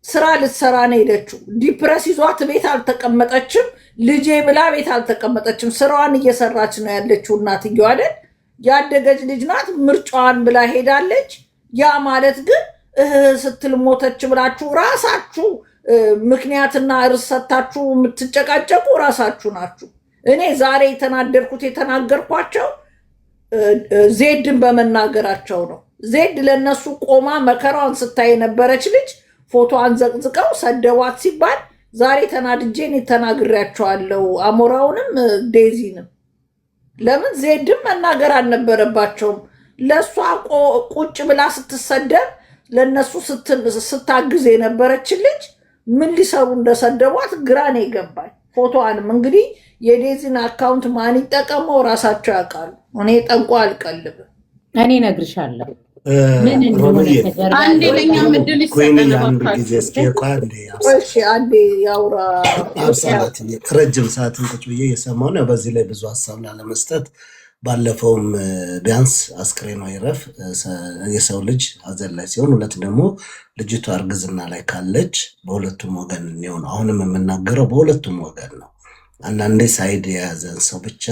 ስራ ልትሰራ ነው ሄደችው። ዲፕረስ ይዟት ቤት አልተቀመጠችም። ልጄ ብላ ቤት አልተቀመጠችም። ስራዋን እየሰራች ነው ያለችው። እናትየው አይደል ያደገች ልጅ ናት። ምርጫዋን ብላ ሄዳለች። ያ ማለት ግን ስትል ሞተች ብላችሁ ራሳችሁ ምክንያትና እርስ ሰታችሁ የምትጨቃጨቁ ራሳችሁ ናችሁ። እኔ ዛሬ የተናገርኳቸው ዜድን በመናገራቸው ነው። ዜድ ለነሱ ቆማ መከራዋን ስታይ የነበረች ልጅ ፎቶዋን ዘቅዝቀው ሰደዋት ሲባል ዛሬ ተናድጄን ተናግሬያቸዋለሁ። አሞራውንም ዴዚንም ለምን ዜድን መናገር አልነበረባቸውም? ለእሷ ቁጭ ብላ ስትሰደብ ለነሱ ስታግዝ የነበረች ልጅ ምን ሊሰሩ እንደሰደቧት ግራ ነው የገባኝ። ፎቶዋንም እንግዲህ የዴዚን አካውንት ማን ይጠቀመው ራሳቸው ያውቃሉ። እኔ ጠንቋ አልቀልብም። እኔ እነግርሻለሁ ምን እንደሆነ አንዴ ለኛ ምድል አንዴ ያውራ። ረጅም ሰዓትን ቁጭ ብዬ እየሰማሁ ነው። በዚህ ላይ ብዙ ሀሳብ ላለመስጠት ባለፈውም ቢያንስ አስክሬኗ ይረፍ የሰው ልጅ ሀዘን ላይ ሲሆን፣ ሁለት ደግሞ ልጅቷ እርግዝና ላይ ካለች በሁለቱም ወገን ነው። አሁንም የምናገረው በሁለቱም ወገን ነው። አንዳንዴ ሳይድ የያዘን ሰው ብቻ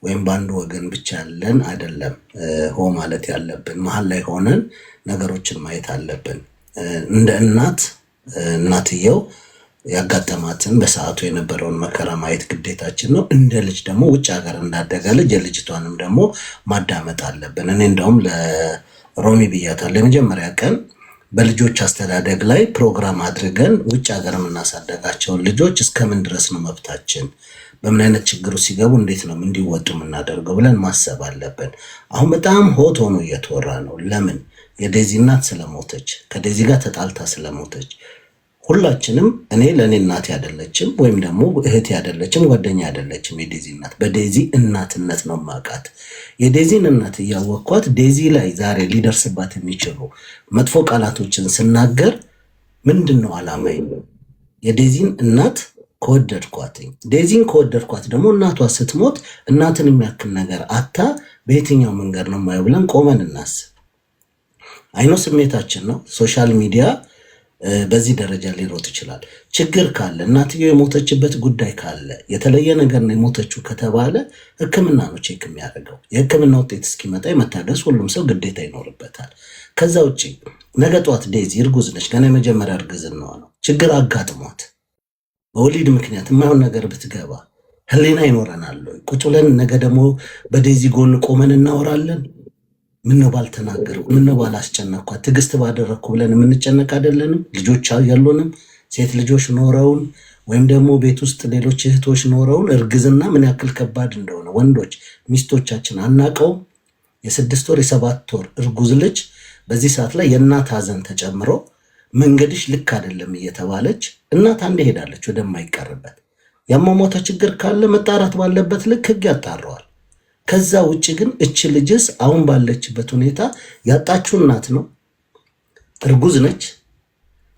ወይም በአንዱ ወገን ብቻ ያለን አይደለም ሆ ማለት ያለብን። መሀል ላይ ሆነን ነገሮችን ማየት አለብን። እንደ እናትየው ያጋጠማትን በሰዓቱ የነበረውን መከራ ማየት ግዴታችን ነው። እንደ ልጅ ደግሞ ውጭ ሀገር እንዳደገ ልጅ የልጅቷንም ደግሞ ማዳመጥ አለብን። እኔ እንደውም ለሮሚ ብያታለሁ የመጀመሪያ ቀን በልጆች አስተዳደግ ላይ ፕሮግራም አድርገን ውጭ ሀገር የምናሳደጋቸውን ልጆች እስከምን ድረስ ነው መብታችን፣ በምን አይነት ችግሩ ሲገቡ እንዴት ነው እንዲወጡ የምናደርገው ብለን ማሰብ አለብን። አሁን በጣም ሆት ሆኖ እየተወራ ነው። ለምን? የዴዚ እናት ስለሞተች፣ ከዴዚ ጋር ተጣልታ ስለሞተች። ሁላችንም እኔ ለእኔ እናቴ አይደለችም ወይም ደግሞ እህቴ አይደለችም ጓደኛ አይደለችም የዴዚ እናት። በዴዚ እናትነት ነው ማቃት። የዴዚን እናት እያወቅኳት ዴዚ ላይ ዛሬ ሊደርስባት የሚችሉ መጥፎ ቃላቶችን ስናገር ምንድን ነው ዓላማዬ? የዴዚን እናት ከወደድኳትኝ፣ ዴዚን ከወደድኳት ደግሞ እናቷ ስትሞት እናትን የሚያክል ነገር አታ በየትኛው መንገድ ነው ማየው ብለን ቆመን እናስብ። አይኖ ስሜታችን ነው። ሶሻል ሚዲያ በዚህ ደረጃ ሊሮጥ ይችላል። ችግር ካለ እናትየው የሞተችበት ጉዳይ ካለ የተለየ ነገር ነው የሞተችው ከተባለ ሕክምና ነው ቼክ የሚያደርገው። የሕክምና ውጤት እስኪመጣ የመታገስ ሁሉም ሰው ግዴታ ይኖርበታል። ከዛ ውጭ ነገ ጠዋት ዴዚ እርጉዝ ነች፣ ገና የመጀመሪያ እርግዝናዋ ነው። ችግር አጋጥሟት በወሊድ ምክንያት የማይሆን ነገር ብትገባ ህሊና ይኖረናል? ቁጭ ብለን ነገ ደግሞ በዴዚ ጎን ቆመን እናወራለን? ምነው ባልተናገርኩ፣ ምነው ባላስጨነኳት፣ ትዕግስት ባደረግኩ ብለን የምንጨነቅ አይደለንም? ልጆች ያሉንም ሴት ልጆች ኖረውን ወይም ደግሞ ቤት ውስጥ ሌሎች እህቶች ኖረውን እርግዝና ምን ያክል ከባድ እንደሆነ ወንዶች ሚስቶቻችን አናቀውም? የ6 ወር የ7 ወር እርጉዝ ልጅ በዚህ ሰዓት ላይ የእናት ሀዘን ተጨምሮ መንገድሽ ልክ አይደለም እየተባለች እናት አንድ ሄዳለች ወደማይቀርበት። ያሟሟታ ችግር ካለ መጣራት ባለበት ልክ ህግ ያጣረዋል። ከዛ ውጭ ግን እች ልጅስ አሁን ባለችበት ሁኔታ ያጣችው እናት ነው። እርጉዝ ነች።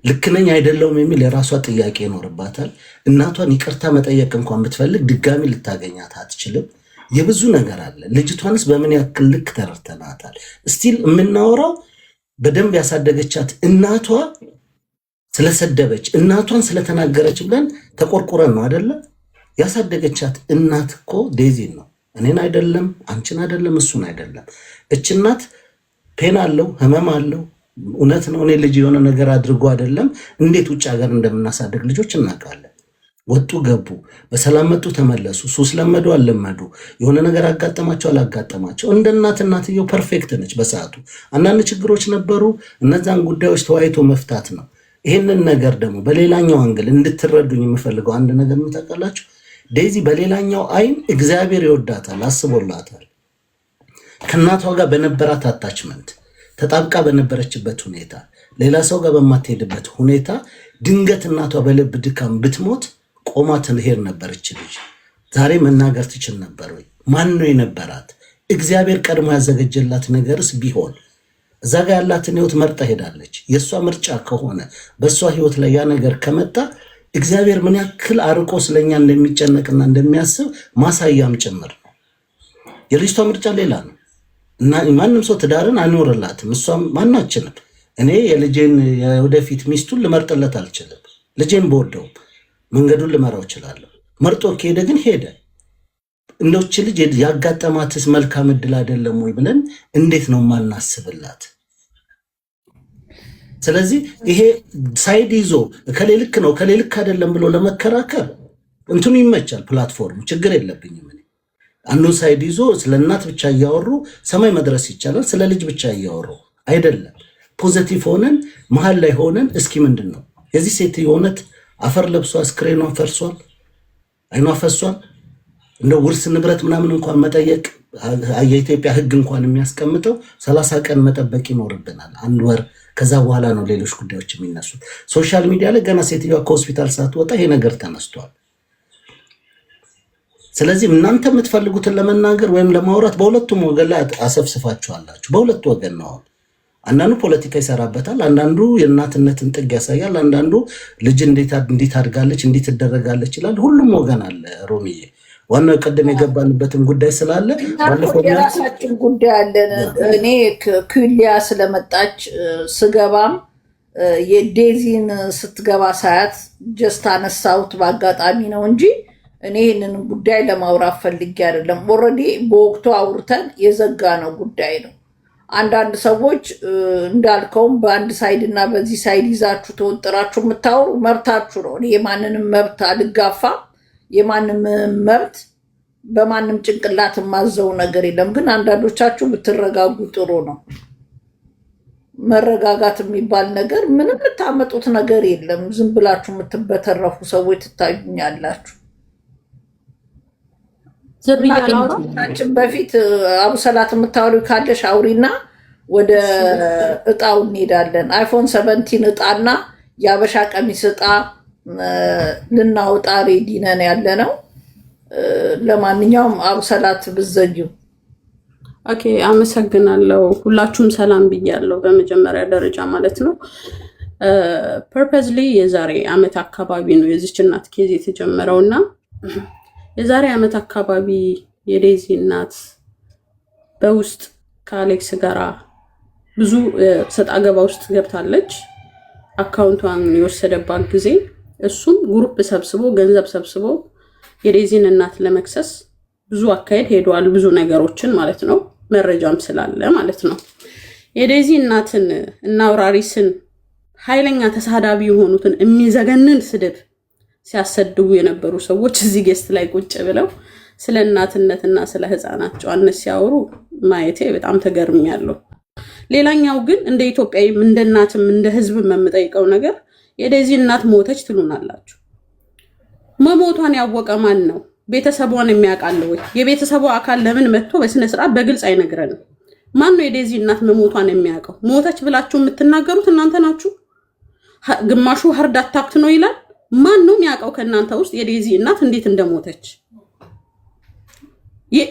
ልክ ነኝ አይደለውም የሚል የራሷ ጥያቄ ይኖርባታል። እናቷን ይቅርታ መጠየቅ እንኳን ብትፈልግ ድጋሚ ልታገኛት አትችልም። የብዙ ነገር አለ። ልጅቷንስ በምን ያክል ልክ ተረድተናታል? እስቲል የምናወራው በደንብ ያሳደገቻት እናቷ ስለሰደበች እናቷን ስለተናገረች ብለን ተቆርቁረን ነው አይደለ? ያሳደገቻት እናት እኮ ዴዚን ነው፣ እኔን አይደለም፣ አንቺን አይደለም፣ እሱን አይደለም። እች እናት ፔን አለው፣ ህመም አለው። እውነት ነው። እኔ ልጅ የሆነ ነገር አድርጎ አይደለም። እንዴት ውጭ ሀገር እንደምናሳደግ ልጆች እናውቃለን። ወጡ ገቡ፣ በሰላም መጡ ተመለሱ፣ ሱስ ለመዱ አልለመዱ፣ የሆነ ነገር አጋጠማቸው አላጋጠማቸው፣ እንደ እናትየው ፐርፌክት ነች በሰዓቱ። አንዳንድ ችግሮች ነበሩ፣ እነዛን ጉዳዮች ተወያይቶ መፍታት ነው። ይህንን ነገር ደግሞ በሌላኛው አንግል እንድትረዱኝ የምፈልገው አንድ ነገር የምታውቃላችሁ፣ ዴዚ በሌላኛው አይን እግዚአብሔር ይወዳታል፣ አስቦላታል። ከእናቷ ጋር በነበራት አታችመንት ተጣብቃ በነበረችበት ሁኔታ፣ ሌላ ሰው ጋር በማትሄድበት ሁኔታ ድንገት እናቷ በልብ ድካም ብትሞት ቆማ ትሄድ ነበረች ልጅ። ዛሬ መናገር ትችል ነበር ወይ? ማን ነው የነበራት? እግዚአብሔር ቀድሞ ያዘጋጀላት ነገርስ ቢሆን እዛ ጋር ያላትን ህይወት መርጣ ሄዳለች። የእሷ ምርጫ ከሆነ በእሷ ህይወት ላይ ያ ነገር ከመጣ እግዚአብሔር ምን ያክል አርቆ ስለኛ እንደሚጨነቅና እንደሚያስብ ማሳያም ጭምር ነው። የልጅቷ ምርጫ ሌላ ነው እና ማንም ሰው ትዳርን አይኖርላትም። እሷም ማናችንም እኔ የልጄን የወደፊት ሚስቱን ልመርጥለት አልችልም። ልጄን በወደውም መንገዱን ልመራው እችላለሁ። መርጦ ከሄደ ግን ሄደ። እንደውች ልጅ ያጋጠማትስ መልካም እድል አይደለም ወይ ብለን እንዴት ነው ማናስብላት? ስለዚህ ይሄ ሳይድ ይዞ ከሌ ልክ ነው ከሌ ልክ አይደለም ብሎ ለመከራከር እንትኑ ይመቻል፣ ፕላትፎርሙ ችግር የለብኝም። እኔ አንዱን ሳይድ ይዞ ስለ እናት ብቻ እያወሩ ሰማይ መድረስ ይቻላል። ስለ ልጅ ብቻ እያወሩ አይደለም። ፖዘቲቭ ሆነን መሀል ላይ ሆነን እስኪ ምንድን ነው የዚህ ሴት የሆነት አፈር ለብሷ ስክሬኗ ፈርሷል፣ አይኗ ፈሷል። እንደ ውርስ ንብረት ምናምን እንኳን መጠየቅ የኢትዮጵያ ሕግ እንኳን የሚያስቀምጠው 30 ቀን መጠበቅ ይኖርብናል፣ 1 ወር። ከዛ በኋላ ነው ሌሎች ጉዳዮች የሚነሱት። ሶሻል ሚዲያ ላይ ገና ሴትዮዋ ከሆስፒታል ሳትወጣ ይሄ ነገር ተነስቷል። ስለዚህ እናንተ የምትፈልጉትን ለመናገር ወይም ለማውራት በሁለቱም ወገን ላይ አሰፍስፋችኋላችሁ። በሁለቱ ወገን ነው። አንዳንዱ ፖለቲካ ይሰራበታል፣ አንዳንዱ የእናትነትን ጥግ ያሳያል፣ አንዳንዱ ልጅ እንዴት አድጋለች እንዴት ትደረጋለች ይላል። ሁሉም ወገን አለ ሮሚዬ። ዋናው ቀደም የገባንበትን ጉዳይ ስላለ የራሳችን ጉዳይ አለን። እኔ ኩሊያ ስለመጣች ስገባም የዴዚን ስትገባ ሳያት ጀስት አነሳሁት በአጋጣሚ ነው እንጂ እኔ ይህንን ጉዳይ ለማውራት ፈልጌ አይደለም። ኦልሬዲ በወቅቱ አውርተን የዘጋ ነው ጉዳይ ነው። አንዳንድ ሰዎች እንዳልከውም በአንድ ሳይድ እና በዚህ ሳይድ ይዛችሁ ተወጥራችሁ የምታወሩ መብታችሁ ነው። የማንንም መብት አልጋፋ፣ የማንም መብት በማንም ጭንቅላት የማዘው ነገር የለም። ግን አንዳንዶቻችሁ ብትረጋጉ ጥሩ ነው። መረጋጋት የሚባል ነገር ምንም የምታመጡት ነገር የለም። ዝም ብላችሁ የምትበተረፉ ሰዎች ትታዩኛላችሁ። ዝርያችን በፊት አቡሰላት የምታወሪው ካለሽ አውሪና ወደ እጣው እንሄዳለን። አይፎን 17 እጣና የአበሻ ቀሚስ እጣ ልናውጣ ሬዲ ነን ያለ ነው። ለማንኛውም አቡሰላት ብዘጊው። ኦኬ፣ አመሰግናለሁ። ሁላችሁም ሰላም ብያለሁ በመጀመሪያ ደረጃ ማለት ነው። ፐርፐዝሊ የዛሬ አመት አካባቢ ነው የዚች እናት ኬዝ የተጀመረውና የዛሬ አመት አካባቢ የዴዚ እናት በውስጥ ከአሌክስ ጋራ ብዙ ሰጣ ገባ ውስጥ ገብታለች። አካውንቷን የወሰደባት ጊዜ እሱም ግሩፕ ሰብስቦ ገንዘብ ሰብስቦ የዴዚን እናት ለመክሰስ ብዙ አካሄድ ሄዷል። ብዙ ነገሮችን ማለት ነው፣ መረጃም ስላለ ማለት ነው። የዴዚ እናትን እና አውራሪስን ኃይለኛ ተሳዳቢ የሆኑትን የሚዘገንን ስድብ ሲያሰድቡ የነበሩ ሰዎች እዚህ ጌስት ላይ ቁጭ ብለው ስለ እናትነትና ስለ ህፃናት ጨዋነት ሲያወሩ ማየቴ በጣም ተገርሚያለሁ። ሌላኛው ግን እንደ ኢትዮጵያዊ እንደ እናትም እንደ ህዝብ የምጠይቀው ነገር የዴዚ እናት ሞተች ትሉናላችሁ። መሞቷን ያወቀ ማን ነው? ቤተሰቧን የሚያውቃል ወይ? የቤተሰቧ አካል ለምን መጥቶ በስነ ስርዓት በግልጽ አይነግረንም? ማን ነው የዴዚ እናት መሞቷን የሚያውቀው? ሞተች ብላችሁ የምትናገሩት እናንተ ናችሁ። ግማሹ ሀርድ አታክት ነው ይላል። ማን ነው የሚያውቀው ከእናንተ ውስጥ የዴዚ እናት እንዴት እንደሞተች?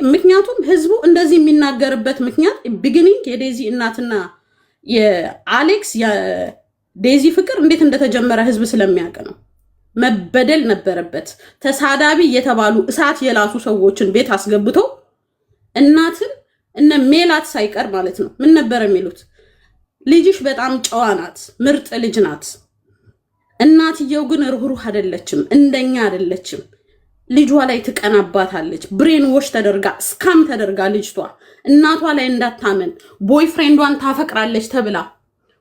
ምክንያቱም ህዝቡ እንደዚህ የሚናገርበት ምክንያት ቢጊኒንግ የዴዚ እናትና የአሌክስ የዴዚ ፍቅር እንዴት እንደተጀመረ ህዝብ ስለሚያውቅ ነው። መበደል ነበረበት። ተሳዳቢ የተባሉ እሳት የላሱ ሰዎችን ቤት አስገብተው እናትን እነ ሜላት ሳይቀር ማለት ነው ምን ነበር የሚሉት? ልጅሽ በጣም ጨዋ ናት፣ ምርጥ ልጅ ናት። እናትየው ግን ርህሩህ አይደለችም፣ እንደኛ አይደለችም። ልጇ ላይ ትቀናባታለች። ብሬን ዎሽ ተደርጋ ስካም ተደርጋ ልጅቷ እናቷ ላይ እንዳታመን ቦይፍሬንዷን ታፈቅራለች ተብላ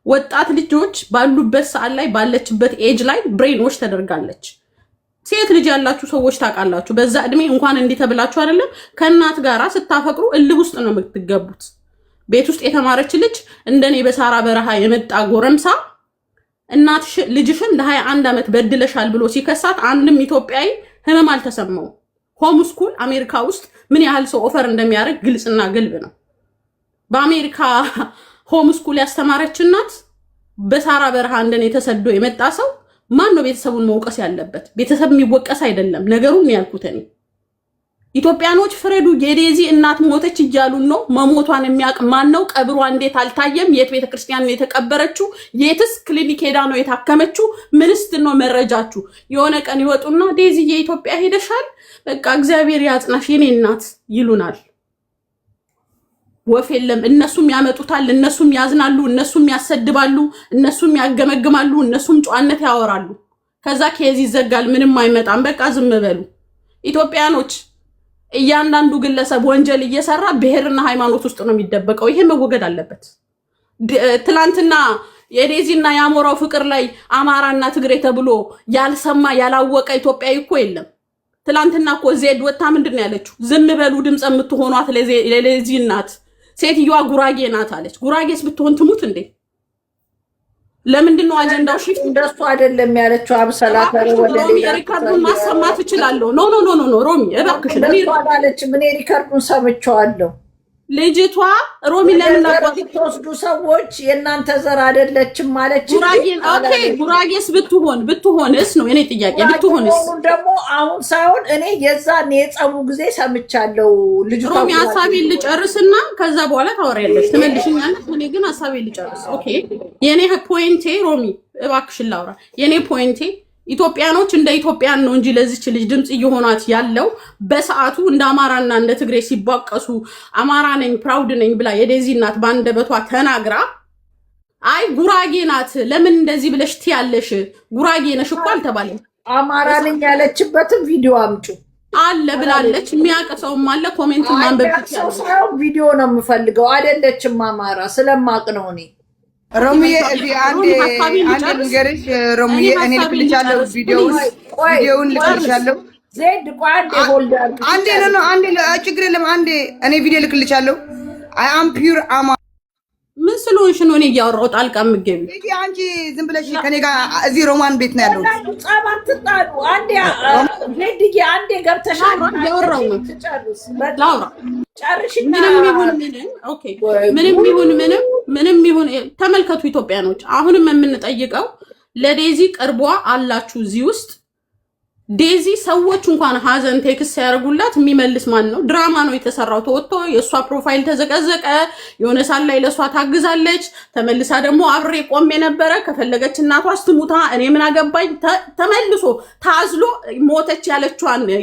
ወጣት ልጆች ባሉበት ሰዓት ላይ ባለችበት ኤጅ ላይ ብሬን ዎሽ ተደርጋለች። ሴት ልጅ ያላችሁ ሰዎች ታውቃላችሁ። በዛ እድሜ እንኳን እንዲህ ተብላችሁ አይደለም ከእናት ጋራ ስታፈቅሩ እልህ ውስጥ ነው የምትገቡት። ቤት ውስጥ የተማረች ልጅ እንደኔ በሳራ በረሃ የመጣ ጎረምሳ እናት ልጅሽን ለ21 ዓመት በድለሻል ብሎ ሲከሳት አንድም ኢትዮጵያዊ ህመም አልተሰማው። ሆም ስኩል አሜሪካ ውስጥ ምን ያህል ሰው ኦፈር እንደሚያደርግ ግልጽና ግልብ ነው። በአሜሪካ ሆም ስኩል ያስተማረች እናት በሳራ በረሃ እንደኔ ተሰዶ የመጣ ሰው ማን ነው ቤተሰቡን መውቀስ ያለበት? ቤተሰብ የሚወቀስ አይደለም ነገሩን ያልኩት እኔ። ኢትዮጵያኖች ፍረዱ። የዴዚ እናት ሞተች እያሉ ነው። መሞቷን የሚያውቅ ማን ነው? ቀብሯ እንዴት አልታየም? የት ቤተክርስቲያን ነው የተቀበረችው? የትስ ክሊኒክ ሄዳ ነው የታከመችው? ምንስት ነው መረጃችሁ? የሆነ ቀን ይወጡና ዴዚ የኢትዮጵያ ሄደሻል፣ በቃ እግዚአብሔር ያጽናሽ የኔ እናት ይሉናል። ወፍ የለም። እነሱም ያመጡታል፣ እነሱም ያዝናሉ፣ እነሱም ያሰድባሉ፣ እነሱም ያገመግማሉ፣ እነሱም ጨዋነት ያወራሉ። ከዛ ኬዝ ይዘጋል፣ ምንም አይመጣም። በቃ ዝም በሉ ኢትዮጵያኖች። እያንዳንዱ ግለሰብ ወንጀል እየሰራ ብሔርና ሃይማኖት ውስጥ ነው የሚደበቀው። ይሄ መወገድ አለበት። ትላንትና የዴዚና የአሞራው ፍቅር ላይ አማራና ትግሬ ተብሎ ያልሰማ ያላወቀ ኢትዮጵያዊ እኮ የለም። ትላንትና እኮ ዜድ ወጣ ምንድን ነው ያለችው? ዝም በሉ ድምጽ የምትሆኗት ለዴዚ እናት ሴትዮዋ ጉራጌ ናት አለች። ጉራጌስ ብትሆን ትሙት እንዴ? ለምንድን ነው አጀንዳው ሽፍት? እንደሱ አይደለም ያለችው። አብሰላት ወደ ሪካርዱን ማሰማት እችላለሁ። ኖ ኖ ኖ ኖ ሮሚ እባክሽ ምን ሪካርዱን ሰምቼዋለሁ። ልጅቷ ሮሚ ለምን ተወስዱ ሰዎች የእናንተ ዘር አይደለችም ማለች። ጉራጌስ ብትሆንስ ነው የኔ ጥያቄ። ብትሆንስ ደግሞ አሁን ሳይሆን እኔ የዛን የጸቡ ጊዜ ሰምቻለሁ። ልጅቷ ሮሚ ሀሳቤን ልጨርስና ከዛ በኋላ ታወሪያለሽ፣ ትመልሽኛለሽ። እኔ ግን ሀሳቤን ልጨርስ። ኦኬ የኔ ፖይንቴ ሮሚ እባክሽን ላውራ። የኔ ፖይንቴ ኢትዮጵያኖች እንደ ኢትዮጵያን ነው እንጂ ለዚች ልጅ ድምጽ እየሆናት ያለው በሰዓቱ እንደ አማራና እንደ ትግሬ ሲባቀሱ አማራ ነኝ ፕራውድ ነኝ ብላ የዴዚ እናት ባንደበቷ ተናግራ አይ ጉራጌ ናት ለምን እንደዚህ ብለሽ ትያለሽ? ጉራጌ ነሽ እኮ አልተባለም። አማራ ነኝ ያለችበትን ቪዲዮ አምጩ። አለ ብላለች። የሚያውቅ ሰውም አለ። ኮሜንት ማንበብ ይችላል። ሰው ቪዲዮ ነው የምፈልገው። አይደለችም አማራ ስለማቅ ነው እኔ ሮሚዬ አንዴ ንገርሽ ሮሚዬ እኔ ልክልሻለሁ ቪዲዮውን ልክልሻለሁ። ዜድ ቆይ አንዴ ሆልድ አንዴ ነው አንዴ ችግር የለም አንዴ እኔ ቪዲዮ ልክልሻለሁ። አይ አም ፒውር አማ ምን ስለሆንሽ ነው እኔ እያወራሁ ጣልቃ የምትገቢ? እጂ አንቺ ዝም ብለሽ ከኔ ጋር እዚህ ሮማን ቤት ነው ያለው። ጻባት ጣሉ አንዴ ዜድዬ አንዴ ገብተሻል። እያወራሁ ነው ላውራ ጨርሽና ምንም ይሁን ተመልከቱ ኢትዮጵያኖች፣ አሁንም የምንጠይቀው ለዴዚ ቅርቧ አላችሁ እዚህ ውስጥ ዴዚ ሰዎች እንኳን ሀዘን ቴክስት ሲያደርጉላት የሚመልስ ማን ነው? ድራማ ነው የተሰራው። ተወጥቶ የእሷ ፕሮፋይል ተዘቀዘቀ። የሆነ ሳል ላይ ለእሷ ታግዛለች። ተመልሳ ደግሞ አብሬ ቆሜ ነበረ ከፈለገች እናቷ ስትሙታ እኔ ምን አገባኝ። ተመልሶ ታዝሎ ሞተች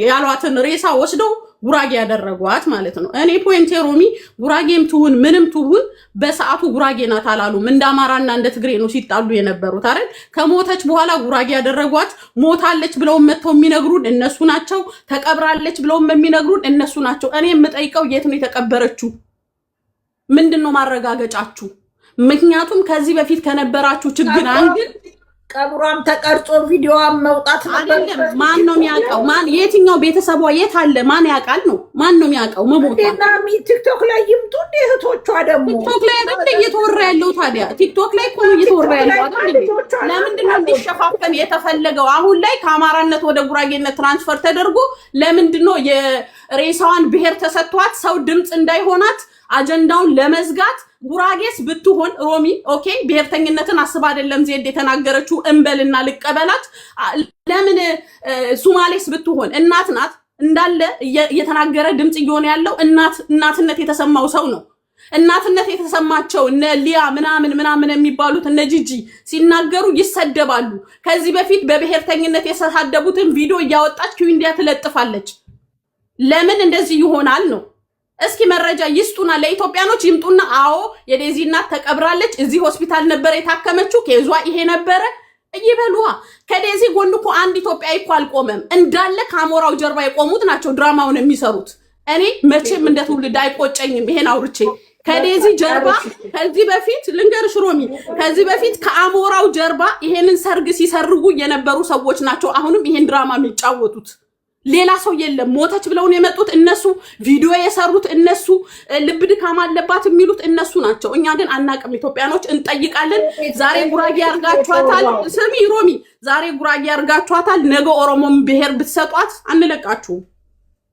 ያሏትን ሬሳ ወስደው ጉራጌ ያደረጓት ማለት ነው። እኔ ፖይንቴ ሮሚ ጉራጌም ትሁን ምንም ትሁን በሰዓቱ ጉራጌ ናት አላሉም። እንደ አማራና እንደ ትግሬ ነው ሲጣሉ የነበሩት አይደል? ከሞተች በኋላ ጉራጌ ያደረጓት። ሞታለች ብለው መተው የሚነግሩን እነሱ ናቸው። ተቀብራለች ብለው የሚነግሩን እነሱ ናቸው። እኔ የምጠይቀው የት ነው የተቀበረችው? ምንድነው ማረጋገጫችሁ? ምክንያቱም ከዚህ በፊት ከነበራችሁ ችግር አንግል ቀብሯም ተቀርጾ ቪዲዮዋም መውጣት አይደለም። ማን ነው የሚያውቀው? ማን የትኛው ቤተሰቧ የት አለ? ማን ያውቃል ነው? ማን ነው የሚያውቀው? መሞታና ቲክቶክ ላይ ይምጡ እንደ እህቶቿ ደግሞ ቲክቶክ ላይ አይደል እየተወራ ያለው? ታዲያ ቲክቶክ ላይ እኮ ነው እየተወራ ያለው አይደል? ለምንድን ነው እንዲሸፋፈን የተፈለገው? አሁን ላይ ከአማራነት ወደ ጉራጌነት ትራንስፈር ተደርጎ ለምንድን ነው የሬሳዋን ብሔር ተሰጥቷት ሰው ድምፅ እንዳይሆናት አጀንዳውን ለመዝጋት? ጉራጌስ ብትሆን ሮሚ ኦኬ ብሔርተኝነትን አስባ አይደለም ዜድ የተናገረችው እንበልና ልቀበላት። ለምን ሱማሌስ ብትሆን እናት ናት እንዳለ እየተናገረ ድምጽ እየሆነ ያለው እናትነት የተሰማው ሰው ነው። እናትነት የተሰማቸው እነ ሊያ ምናምን የሚባሉት እነ ጂጂ ሲናገሩ ይሰደባሉ። ከዚህ በፊት በብሔርተኝነት የተሳደቡትን ቪዲዮ እያወጣች ኪዊንዲያ ትለጥፋለች። ለምን እንደዚህ ይሆናል ነው? እስኪ መረጃ ይስጡና ለኢትዮጵያኖች ይምጡና አዎ የዴዚ እናት ተቀብራለች፣ እዚህ ሆስፒታል ነበር የታከመችው፣ ኬዟ ይሄ ነበረ ይበሉዋ። ከዴዚ ጎን እኮ አንድ ኢትዮጵያዊ እኮ አልቆመም። እንዳለ ከአሞራው ጀርባ የቆሙት ናቸው ድራማውን የሚሰሩት። እኔ መቼም እንደ ትውልድ አይቆጨኝም ይሄን አውርቼ። ከዴዚ ጀርባ ከዚህ በፊት ልንገርሽ ሮሚ፣ ከዚህ በፊት ከአሞራው ጀርባ ይሄንን ሰርግ ሲሰርጉ የነበሩ ሰዎች ናቸው አሁንም ይሄን ድራማ የሚጫወቱት። ሌላ ሰው የለም። ሞተች ብለውን የመጡት እነሱ፣ ቪዲዮ የሰሩት እነሱ፣ ልብ ድካም አለባት የሚሉት እነሱ ናቸው። እኛ ግን አናቅም። ኢትዮጵያኖች እንጠይቃለን። ዛሬ ጉራጌ ያርጋችኋታል። ስሚ ሮሚ፣ ዛሬ ጉራጌ ያርጋችኋታል። ነገ ኦሮሞም ብሔር ብትሰጧት አንለቃችሁም።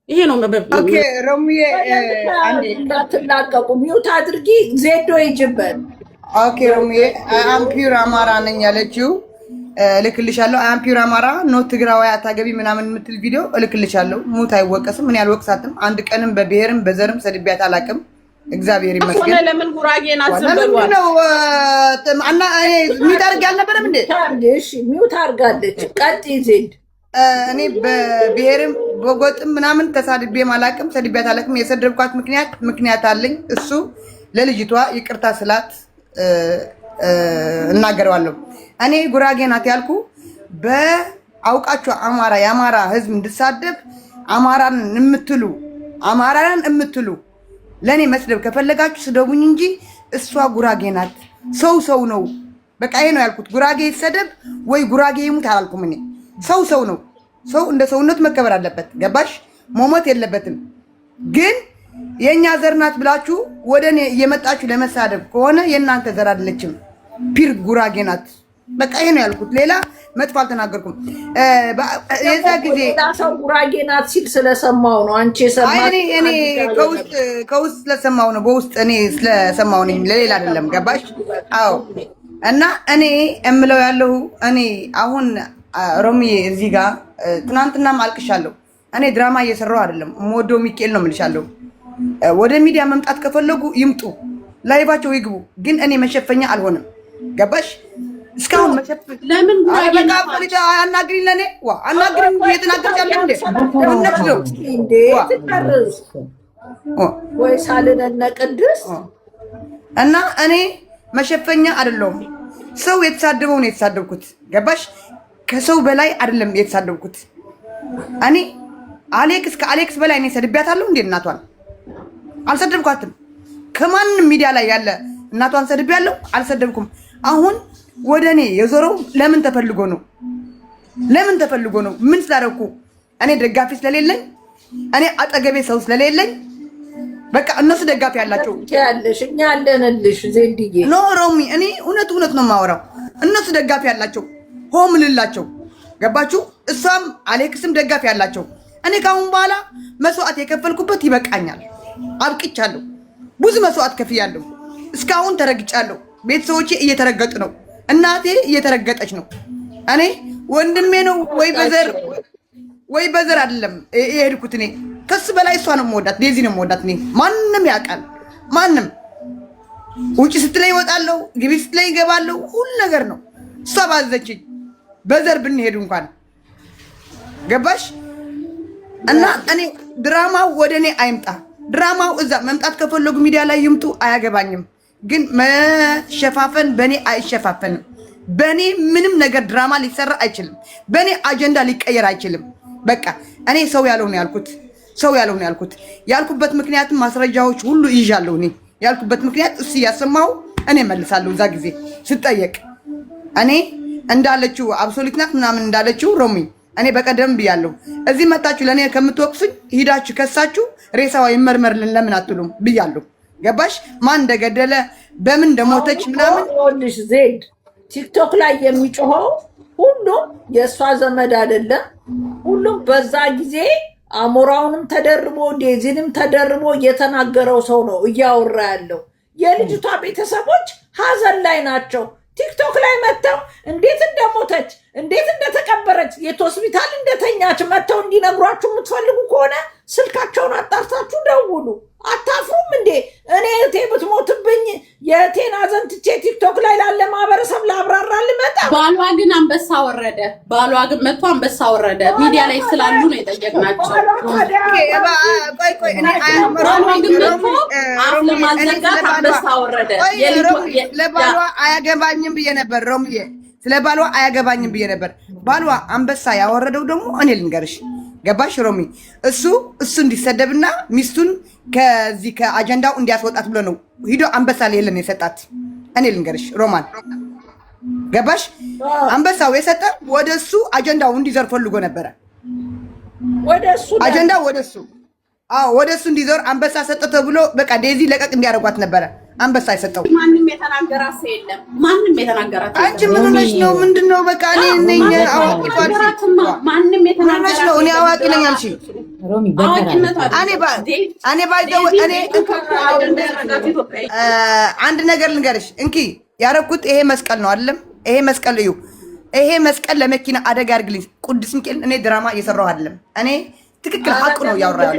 ይሄ ነው መበብ። ኦኬ ሮሚዬ እንዳትላቀቁ ሚውት አድርጊ። ዜዶ ይጅበል። ኦኬ ሮሚዬ አምፒር አማራ ነኝ ያለችው እልክልሻለሁ። አምፒር አማራ ኖ ትግራዋይ አታገቢ ምናምን የምትል ቪዲዮ እልክልሻለሁ። ሙት አይወቀስም። ምን ያልወቅሳትም አንድ ቀንም በብሔርም በዘርም ሰድቢያት አላውቅም። እግዚአብሔር ይመስገን። ለምን ጉራጌ ናት ዘበሏል ነው እና ሚውት አድርግ ያልነበረም እንዴ? እሺ ሚውት አድርጋለች። ቀጥይ ዜድ። እኔ በብሔርም በጎጥም ምናምን ተሳድቤም አላውቅም፣ ሰድቢያት አላውቅም። የሰደብኳት ምክንያት አለኝ። እሱ ለልጅቷ ይቅርታ ስላት እናገረዋለሁ። እኔ ጉራጌ ናት ያልኩ በአውቃችሁ አማራ የአማራ ህዝብ እንድሳደብ አማራን የምትሉ ለእኔ መስደብ ከፈለጋችሁ ስደቡኝ እንጂ እሷ ጉራጌ ናት። ሰው ነው። በቃ ይሄ ነው ያልኩት። ጉራጌ ይሰደብ ወይ ጉራጌ ይሙት አላልኩም። እኔ ሰው ነው። ሰው እንደ ሰውነቱ መከበር አለበት። ገባሽ? መሞት የለበትም። ግን የእኛ ዘር ናት ብላችሁ ወደ እኔ እየመጣችሁ ለመሳደብ ከሆነ የእናንተ ዘር አይደለችም። ፒር ጉራጌ ናት። በቃ ይሄ ነው ያልኩት። ሌላ መጥፎ አልተናገርኩም። የዛ ጊዜ ሰው ጉራጌ ናት ሲል ስለሰማው ነው። አንቺ የሰማው እኔ ከውስጥ ስለሰማው ነው። በውስጥ እኔ ስለሰማው ነኝ፣ ለሌላ አይደለም። ገባሽ? አዎ። እና እኔ እምለው ያለው እኔ አሁን ሮሚዬ እዚህ ጋር ትናንትናም አልቅሻለሁ። እኔ ድራማ እየሰራው አይደለም። ሞዶ ሚካኤል ነው የምልሻለሁ። ወደ ሚዲያ መምጣት ከፈለጉ ይምጡ፣ ላይቫቸው ይግቡ። ግን እኔ መሸፈኛ አልሆንም። ገባሽ? እስካሁን መሸፈኛ ለምን ጉራጌ አናግሪኝ፣ ለኔ አናግሪኝ። እየተናገርሽ ያለ እንዴ ምንነች ነው እንዴ? ትቀርስ ወይ ሳልነነ ቅድስ እና እኔ መሸፈኛ አይደለሁም። ሰው የተሳደበው ነው የተሳደብኩት። ገባሽ? ከሰው በላይ አይደለም የተሳደብኩት። እኔ አሌክስ ከአሌክስ በላይ እኔ ሰድቤያታለሁ እንዴ? እናቷን አልሰደብኳትም። ከማንም ሚዲያ ላይ ያለ እናቷን ሰድቤያለሁ? አልሰደብኩም። አሁን ወደ እኔ የዞረው ለምን ተፈልጎ ነው? ለምን ተፈልጎ ነው? ምን ስላደረኩ? እኔ ደጋፊ ስለሌለኝ፣ እኔ አጠገቤ ሰው ስለሌለኝ፣ በቃ እነሱ ደጋፊ ያላቸው ያለሽ እኛ አለንልሽ። ዜድዬ ኖ ሮሚ፣ እኔ እውነት ነው የማወራው። እነሱ ደጋፊ ያላቸው ሆም ልላቸው ገባችሁ? እሷም አሌክስም ደጋፊ ያላቸው። እኔ ካሁን በኋላ መስዋዕት የከፈልኩበት ይበቃኛል። አብቅቻለሁ። ብዙ መስዋዕት ከፍያለሁ። እስካሁን ተረግጫለሁ። ቤተሰቦቼ እየተረገጡ ነው። እናቴ እየተረገጠች ነው። እኔ ወንድሜ ነው ወይ በዘር አይደለም የሄድኩት። እኔ ከሱ በላይ እሷ ነው የምወዳት፣ ዴዚ ነው የምወዳት። እኔ ማንም ያውቃል። ማንም ውጭ ስትለኝ እወጣለሁ፣ ግቢ ስትለኝ እገባለሁ። ሁሉ ነገር ነው እሷ ባዘችኝ። በዘር ብንሄዱ እንኳን ገባሽ? እና እኔ ድራማው ወደ እኔ አይምጣ። ድራማው እዛ መምጣት ከፈለጉ ሚዲያ ላይ ይምጡ፣ አያገባኝም። ግን መሸፋፈን በእኔ አይሸፋፈንም። በእኔ ምንም ነገር ድራማ ሊሰራ አይችልም። በእኔ አጀንዳ ሊቀየር አይችልም። በቃ እኔ ሰው ያልሆነ ያልኩት ያልኩበት ምክንያትም ማስረጃዎች ሁሉ ይዣለሁ። እኔ ያልኩበት ምክንያት እሱ እያሰማው እኔ መልሳለሁ። እዛ ጊዜ ስጠየቅ እኔ እንዳለችው አብሶሉት ናት ምናምን እንዳለችው ሮሚ እኔ በቀደም ብያለሁ። እዚህ መጣችሁ ለእኔ ከምትወቅሱኝ ሂዳችሁ ከሳችሁ ሬሳዋ ይመርመርልን ለምን አትሉም ብያለሁ። ገባሽ? ማን እንደገደለ በምን እንደሞተች ምናምን ልሽ ዜድ ቲክቶክ ላይ የሚጮኸው ሁሉም የእሷ ዘመድ አይደለም። ሁሉም በዛ ጊዜ አሞራውንም ተደርቦ ዴዚንም ተደርቦ የተናገረው ሰው ነው እያወራ ያለው። የልጅቷ ቤተሰቦች ሀዘን ላይ ናቸው። ቲክቶክ ላይ መጥተው እንዴት እንደሞተች እንዴት እንደተቀበረች የት ሆስፒታል እንደተኛች መጥተው እንዲነግሯችሁ የምትፈልጉ ከሆነ ስልካቸውን አጣርታችሁ ደውሉ። አታፍሩም እንዴ? እኔ እህቴ ብትሞትብኝ የእህቴን ሀዘን ትቼ ቲክቶክ ላይ ላለ ማህበረሰብ ላብራራ ልመጣ። ባሏ ግን አንበሳ ወረደ። ባሏ ግን መጥቶ አንበሳ ወረደ። ሚዲያ ላይ ስላሉ ነው የጠየቅናቸው። ባሏ ግን መጥቶ አፍ ለማዘጋት አንበሳ ወረደ። ለባሏ አያገባኝም ብዬ ነበር ሮምዬ፣ ስለ ባሏ አያገባኝም ብዬ ነበር። ባሏ አንበሳ ያወረደው ደግሞ እኔ ልንገርሽ፣ ገባሽ ሮሚ? እሱ እንዲሰደብና ሚስቱን ከዚህ ከአጀንዳው እንዲያስወጣት ብሎ ነው ሂዶ አንበሳ ሌለን የሰጣት። እኔ ልንገርሽ ሮማን፣ ገባሽ? አንበሳው የሰጠ ወደ እሱ አጀንዳው እንዲዘር ፈልጎ ነበረ። አጀንዳው ወደ እሱ እንዲዞር አንበሳ ሰጠ ተብሎ በቃ ዴዚ ለቀቅ እንዲያደርጓት ነበረ አንበሳ የሰጠው። ማንም የተናገራት ሰው የለም። ማንም የተናገራት አንቺ ምን ሆነሽ ነው? ምንድነው? በቃ እኔ ነኝ አዋቂ ፋልሲ። ማንም የተናገራት ነው። እኔ አዋቂ ነኝ አልሽ። አንድ ነገር ልንገርሽ እንኪ ያረኩት ይሄ መስቀል ነው አይደለም? ይሄ መስቀል እዩ። ይሄ መስቀል ለመኪና አደጋ ያርግልኝ። ቅዱስ ሚካኤል እኔ ድራማ እየሰራሁ አይደለም። እኔ ትክክል ሀቅ ነው ያወራው።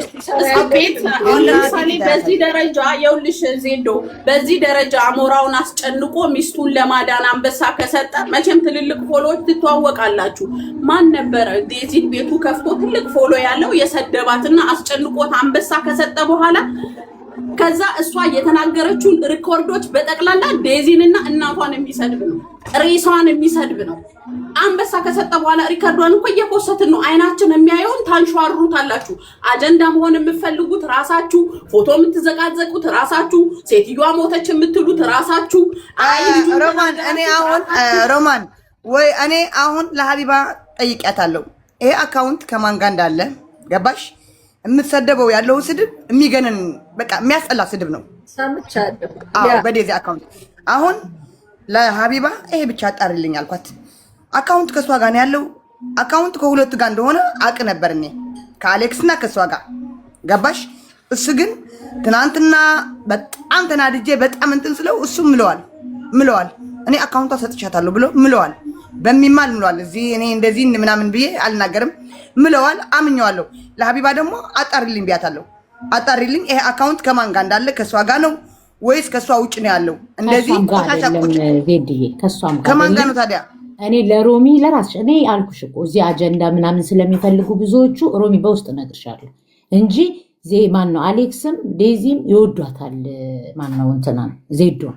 ለምሳሌ በዚህ ደረጃ የውልሽ ዜዶ በዚህ ደረጃ አሞራውን አስጨንቆ ሚስቱን ለማዳን አንበሳ ከሰጠ መቼም ትልልቅ ፎሎዎች ትተዋወቃላችሁ። ማን ነበረ ዴዚን ቤቱ ከፍቶ ትልቅ ፎሎ ያለው የሰደባትና አስጨንቆት አንበሳ ከሰጠ በኋላ ከዛ እሷ የተናገረችውን ሪኮርዶች በጠቅላላ ዴዚንና እናቷን የሚሰድብ ነው፣ ሬሷን የሚሰድብ ነው። አንበሳ ከሰጠ በኋላ ሪከርዷን እኮ እየፖስትን ነው። አይናችን የሚያየውን ታንሸዋሩታላችሁ። አጀንዳ መሆን የምትፈልጉት ራሳችሁ፣ ፎቶ የምትዘቃዘቁት ራሳችሁ፣ ሴትዮዋ ሞተች የምትሉት ራሳችሁ። እኔ አሁን ለሀቢባ ጠይቂያታለሁ። ይሄ አካውንት ከማን ጋር እንዳለ ገባሽ? የምትሰደበው ያለው ስድብ የሚገነን በቃ የሚያስጠላ ስድብ ነው። በዴዚ አካውንት አሁን ለሀቢባ ይሄ ብቻ አጣርልኝ አልኳት። አካውንት ከሷ ጋር ነው ያለው። አካውንት ከሁለቱ ጋር እንደሆነ አቅ ነበር እኔ ከአሌክስና ከሷ ጋር ገባሽ? እሱ ግን ትናንትና በጣም ተናድጄ በጣም እንትን ስለው እሱ ምለዋል እኔ አካውንቷ ሰጥቻታለሁ ብሎ ምለዋል። በሚማል ምለዋል። እዚህ እኔ እንደዚህ ምናምን ብዬ አልናገርም። ምለዋል። አምኘዋለሁ። ለሀቢባ ደግሞ አጣሪልኝ ቢያታለሁ። አጣሪልኝ ይሄ አካውንት ከማን ጋር እንዳለ ከሷ ጋር ነው ወይስ ከሷ ውጭ ነው ያለው? እንደዚህ ቆሻሻቆች ከማን ጋር ነው ታዲያ? እኔ ለሮሚ ለራስሽ እኔ አልኩሽ እኮ እዚህ አጀንዳ ምናምን ስለሚፈልጉ ብዙዎቹ ሮሚ በውስጥ እነግርሻለሁ እንጂ ማን ነው አሌክስም ዴዚም ይወዷታል። ማን ነው እንትናን ዜዶን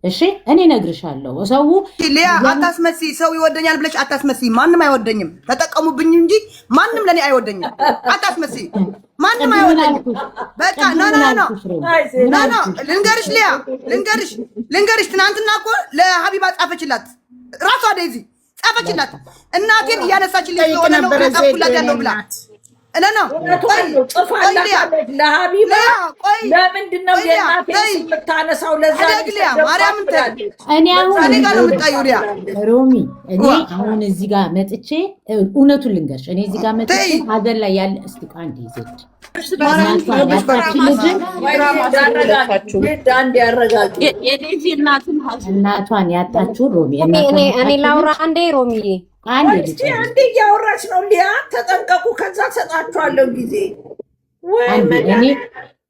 እሺ እኔ እነግርሻለሁ። ሰው ሊያ አታስመሲ። ሰው ይወደኛል ብለሽ አታስመሲ። ማንም አይወደኝም። ተጠቀሙብኝ እንጂ ማንም ለኔ አይወደኝም። አታስመሲ። ማንም አይወደኝም። በቃ ኖ ልንገርሽ፣ ሊያ ልንገርሽ። ትናንትና እኮ ለሀቢባ ጻፈችላት፣ ራሷ ዴዚ ጻፈችላት። እናቴን እያነሳችልኝ ስለሆነ ነው ጻፍኩላት ያለው ብላ ለሀቢባ ለምንድን ነው የእናቴን የምታነሳው? ለዛ ማርያምን ሮሚ እኔ አሁን እዚህ ጋር መጥቼ እውነቱን ልንገርሽ፣ እኔ እዚህ ጋር መጥቼ ሀገር ላይ ያለ እስቲ አንድ ይዘች እናቷን ያጣችው ሮሚ እኔ ላውራ አንዴ ሮሚ አንዴ እያወራች ነው። ሊያ ተጠንቀቁ፣ ከዛ ሰጣችኋለሁ ጊዜ። እኔ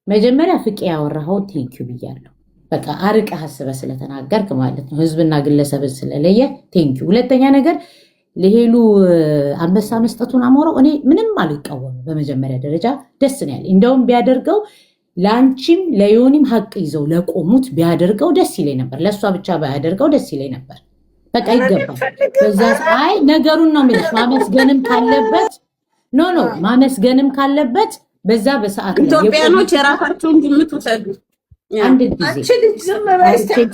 መጀመሪያ ፍቄ ያወራኸው ቴንኪዩ ብያለሁ። በቃ አርቀህ አስበህ ስለተናገርክ ማለት ነው፣ ህዝብና ግለሰብን ስለለየ ቴንኪዩ። ሁለተኛ ነገር ለሄሉ አንበሳ መስጠቱን አሞረው እኔ ምንም አልቃወምም። በመጀመሪያ ደረጃ ደስ ነው ያለኝ። እንደውም ቢያደርገው ለአንቺም ለዮኒም ሀቅ ይዘው ለቆሙት ቢያደርገው ደስ ይለኝ ነበር። ለእሷ ብቻ ባያደርገው ደስ ይለኝ ነበር። በቃ ይገባል። በዛ አይ ነገሩን ነው የምልሽ። ማመስገንም ካለበት ማመስገንም ካለበት በዛ በሰዓት ላይ ኢትዮጵያኖች የራሳቸውን ግምት ውሰዱ። አንድ ጊዜ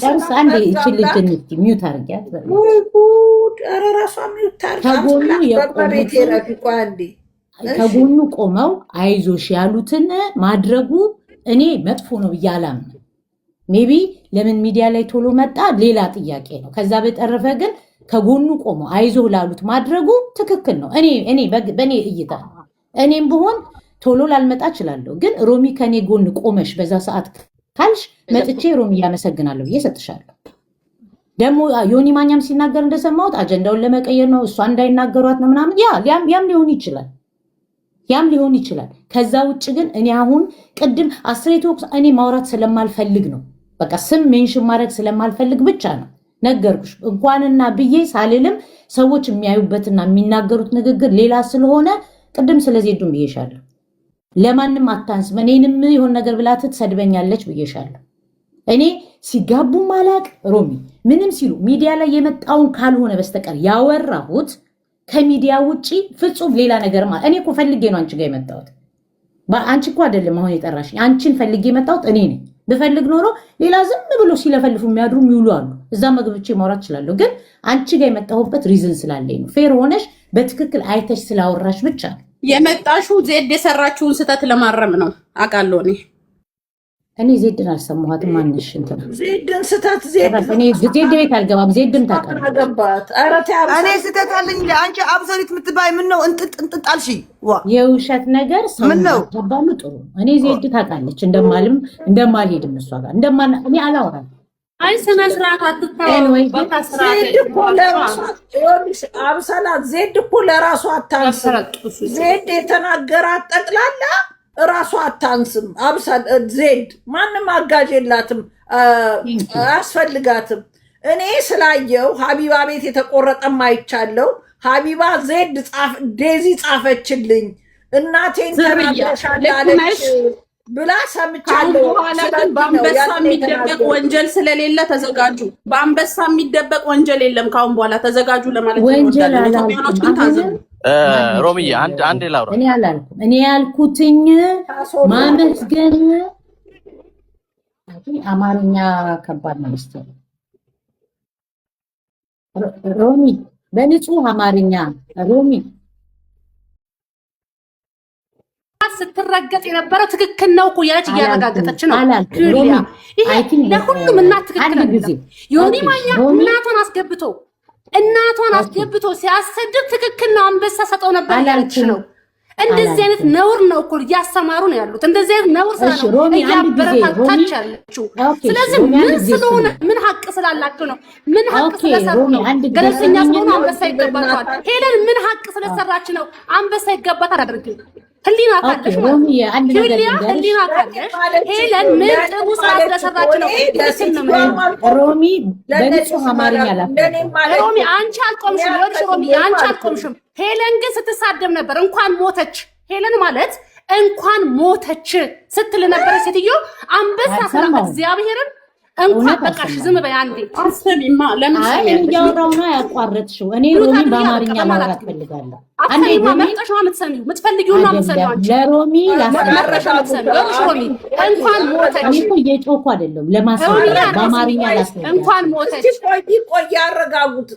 ጨርስ። አንድ ይችልትን ሚዩት አድርጊያት። ከጎኑ ቆመው አይዞሽ ያሉትን ማድረጉ እኔ መጥፎ ነው ብዬ አላምንም። ሜቢ ለምን ሚዲያ ላይ ቶሎ መጣ ሌላ ጥያቄ ነው። ከዛ በተረፈ ግን ከጎኑ ቆሞ አይዞህ ላሉት ማድረጉ ትክክል ነው። እኔ በእኔ እይታ እኔም ብሆን ቶሎ ላልመጣ እችላለሁ። ግን ሮሚ ከኔ ጎን ቆመሽ በዛ ሰዓት ካልሽ መጥቼ ሮሚ እያመሰግናለሁ ብዬ ሰጥሻለሁ። ደግሞ ዮኒ ማኛም ሲናገር እንደሰማሁት አጀንዳውን ለመቀየር ነው፣ እሷ እንዳይናገሯት ነው ምናምን። ያም ሊሆን ይችላል። ከዛ ውጭ ግን እኔ አሁን ቅድም አስሬት ወቅት እኔ ማውራት ስለማልፈልግ ነው። በቃ ስም ሜንሽን ማድረግ ስለማልፈልግ ብቻ ነው ነገርኩሽ። እንኳንና ብዬ ሳልልም ሰዎች የሚያዩበትና የሚናገሩት ንግግር ሌላ ስለሆነ ቅድም ስለዜዱም ብዬሻለሁ። ለማንም አታንስም። እኔንም የሆን ነገር ብላት ትሰድበኛለች ብዬሻለሁ። እኔ ሲጋቡ ማላቅ ሮሚ ምንም ሲሉ ሚዲያ ላይ የመጣውን ካልሆነ በስተቀር ያወራሁት ከሚዲያ ውጪ ፍጹም ሌላ ነገር ማለት እኔ እኮ ፈልጌ ነው አንቺ ጋር የመጣሁት። አንቺ እኮ አይደለም አሁን የጠራሽኝ፣ አንቺን ፈልጌ የመጣሁት እኔ ነኝ። ብፈልግ ኖሮ ሌላ ዝም ብሎ ሲለፈልፉ የሚያድሩ የሚውሉ አሉ። እዛ መግብቼ ማውራት እችላለሁ። ግን አንቺ ጋር የመጣሁበት ሪዝን ስላለኝ ነው። ፌር ሆነሽ በትክክል አይተሽ ስላወራሽ ብቻ ነው የመጣሽው። ዜድ የሰራችውን ስህተት ለማረም ነው አውቃለሁ። እኔ ዜድን አልሰማኋትም። ማንሽ እንትን ዜድን ስህተት እኔ ዜድ ቤት አልገባም። ዜድን ታውቃለች። እኔ ስህተት አለኝ። አንቺ አብሰሪት የምትባይ ምን ነው እንጥጥ ጣልሽ? የውሸት ነገር ሰው ገባሉ። ጥሩ እኔ ዜድ ታውቃለች እንደማልሄድም እሷ ጋር እኔ አላወራም። አይ ስነ ስርዓት አብሰላት ዜድ እኮ ለራሷ አታንስም። ዜድ የተናገራት ጠቅላላ ራሷ አታንስም። ዜድ ማንም አጋዥ የላትም፣ አያስፈልጋትም። እኔ ስላየው ሀቢባ ቤት የተቆረጠም አይቻለው። ሀቢባ ዴዚ ጻፈችልኝ እናቴን ተናገሻለች ብላ ሰምቻለሁ። በኋላ ግን በአንበሳ የሚደበቅ ወንጀል ስለሌለ ተዘጋጁ። በአንበሳ የሚደበቅ ወንጀል የለም። ካሁን በኋላ ተዘጋጁ ለማለት ነው። ኢትዮጵያኖች ግን ታዘቡ። ሮሚዬ አንድ ላውራ። እኔ አላልኩም። እኔ ያልኩትኝ ማመስገን አማርኛ ከባድ ነው። እስቲ ሮሚ በንጹህ አማርኛ ሮሚ ስትረገጥ የነበረው ትክክል ነው እኮ ያለች እያረጋገጠች ነው። ለሁሉም እናት ትክክል ነው። ዮኒ ማኛ እናቷን አስገብቶ ሲያሰድብ ትክክል ነው። አንበሳ ሰጠው ነበር ያለች ነው። እንደዚህ አይነት ነውር ነው እኮ እያስተማሩ ነው ያሉት። እንደዚህ አይነት ነውር ነው እያበረታታች ያለችው። ስለዚህ ምን ስለሆነ ምን ሀቅ ስላላቸው ነው? ምን ሀቅ ስለሰሩ ነው? ገለልተኛ ስለሆነ አንበሳ ይገባታል። ሄለን ምን ሀቅ ስለሰራች ነው አንበሳ ይገባታል? አድርግኝ ህሊና ካለሽ ህሊና ካለሽ ሄለን ምን ጥሩ ስራ ስለሰራች ነው? ሮሚ በንጹህ አማርኛ ሮሚ አንቺ አልቆምሽም። ሮሚ አንቺ አልቆምሽም። ሄለን ግን ስትሳደብ ነበር። እንኳን ሞተች ሄለን ማለት እንኳን ሞተች ስትል ነበር ሴትዮ። አንበሳ ስራ እግዚአብሔርን እንኳን በቃሽ ዝም በይ አንዴ። አሰሚማ ለምን ሰሚያለሽ? እያወራሁ ነው ያቋረጥሽው። እኔ ሮሚ በአማርኛ ማውራት ፈልጋለሁ። አንዴ ሮሚ መርጠሽ ነው የምትሰሚው፣ የምትፈልጊው ነው የምትሰሚው። አንቺ ለሮሚ መርጠሽ ነው የምትሰሚው። ሮሚ እንኳን ሞተች። እኔ እኮ እየጮኩ አይደለም ለማስረዳት በአማርኛ ላስረዳ። እንኳን ሞተች። ቆይ ያረጋጉት።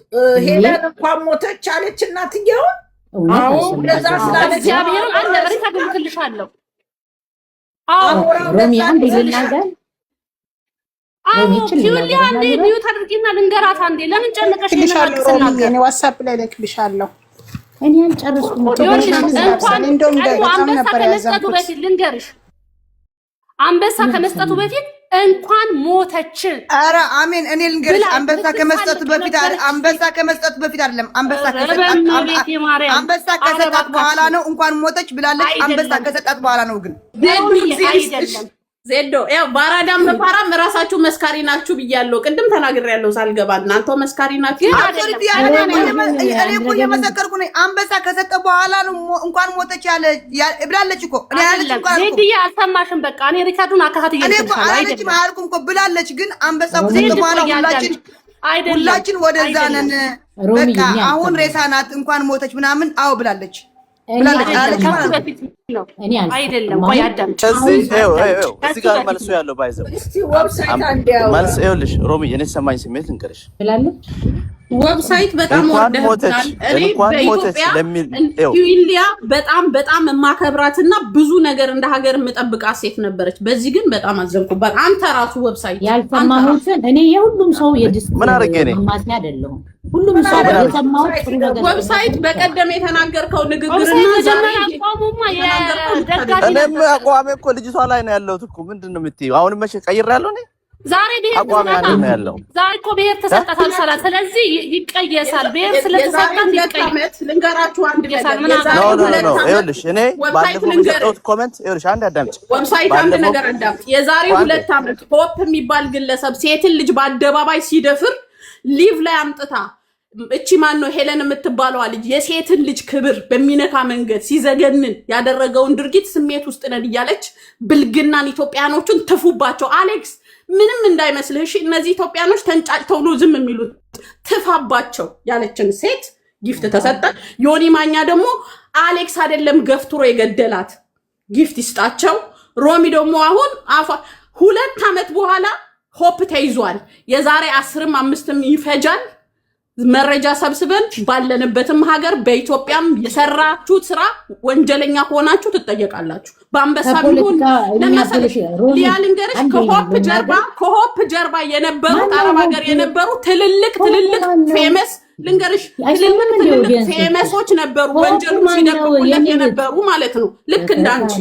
ሄለን እንኳን ሞተች አለች እናትየው። አዎ ለዛ ስላለች እግዚአብሔርን አንድ ሪካ ግልጥልሻለሁ። ሮሚ አንዴ ልናገር። ኪውሊ አንዴ ሚዩት አድርጊና ልንገራት አንዴ። ለምን ጨነቀሽ? እኔ ዋትስአፕ ላይ ልክልሻለሁ። እኔ አልጨረስኩም። ልንገርሽ አንበሳ ከመስጠቱ በፊት እንኳን ሞተች። ኧረ አሜን። እኔ ልንገርሽ አንበሳ ከመስጠቱ በፊት አይደለም። አንበሳ ከሰጣት በኋላ ነው እንኳን ሞተች ብላለች። አንበሳ ከሰጣት በኋላ ነው ግን አይደለም። ዜዶ ያው ባራዳም በፓራም ራሳችሁ መስካሪ ናችሁ ብያለሁ። ቅድም ተናግሬያለሁ ሳልገባ። እናንተው መስካሪ ናችሁ። እኔ እኮ እየመሰከርኩ ነኝ። አንበሳ ከሰጠ በኋላ ነው እንኳን ሞተች ብላለች እኮ። እኔ አላለችም እኮ ዜድዬ አልሰማሽም። በቃ እኔ ሪካርዱን አካታትዬ እየልኩልሻለሁ። አላለችም አላልኩም እኮ ብላለች። ግን አንበሳ ከሰጠ በኋላ ሁላችን ወደዛ ነን። በቃ አሁን ሬሳ ናት እንኳን ሞተች ምናምን አዎ ብላለች። አይደለም ቆይ አዳምጪ። እዚህ ጋር መልሶ ያለው ባይዘው መልስ ይኸውልሽ ሮሚ የኔ ሰማኝ ስሜት ልንገርሽ ብላለች። ዌብሳይት በጣም ወደህታል። እኔ በኢትዮጵያ ኪውሊያ በጣም የማከብራትና ብዙ ነገር እንደ ሀገር የምጠብቃት ሴት ነበረች። በዚህ ግን በጣም አዘንኩባት። አንተ ራሱ ዌብሳይት ያልሰማሁትን እኔ የሁሉም ሰው የድስት ምን አረገ እኔ ማስያ አይደለም። ሁሉም ሰው የሰማሁት ጥሩ ነገር ዌብሳይት በቀደም የተናገርከው ንግግርና ዛሬ እኔም አቋሜ እኮ ልጅቷ ላይ ነው ያለሁት እኮ ምንድን ነው የምትይው? አሁን መቼ ቀይሬያለሁ እኔ ዛሬ ብሄር ዛሬ እኮ ብሄር ተሰጣታል ሰላት። ስለዚህ ይቀየሳል። ብሄር ስለተሰጣት ይቀየስ። ልንገራችሁ አንድ ነገር ነው። ይኸውልሽ እኔ ባለፈው የሰጠሁት ኮሜንት ይኸውልሽ አንድ አዳምጪ። ዌብሳይት አንድ ነገር አዳምጪ። የዛሬ 2 ዓመት ሆፕ የሚባል ግለሰብ ሴትን ልጅ በአደባባይ ሲደፍር ሊቭ ላይ አምጥታ እቺ ማን ነው ሄለን የምትባለዋ ልጅ የሴትን ልጅ ክብር በሚነካ መንገድ ሲዘገንን ያደረገውን ድርጊት ስሜት ውስጥ ነን እያለች ብልግናን ኢትዮጵያኖቹን ትፉባቸው። አሌክስ ምንም እንዳይመስልህ እሺ። እነዚህ ኢትዮጵያኖች ተንጫጭተው ነው ዝም የሚሉት። ትፋባቸው ያለችን ሴት ጊፍት ተሰጠ። ዮኒ ማኛ ደግሞ አሌክስ አይደለም ገፍትሮ የገደላት ጊፍት ይስጣቸው። ሮሚ ደግሞ አሁን 2 ዓመት በኋላ ሆፕ ተይዟል። የዛሬ 10ም 5ም ይፈጃል። መረጃ ሰብስበን ባለንበትም ሀገር በኢትዮጵያም የሰራችሁት ስራ ወንጀለኛ ሆናችሁ ትጠየቃላችሁ። በአንበሳ ቢሆን ለማሰለሽ ሊያልንገርሽ ከሆፕ ጀርባ የነበሩ አረብ ሀገር የነበሩ ትልልቅ ፌመስ ልንገርሽ ትልልቅ ፌመሶች ነበሩ። ወንጀሉ ሲደብቁለት የነበሩ ማለት ነው። ልክ እንዳንቺ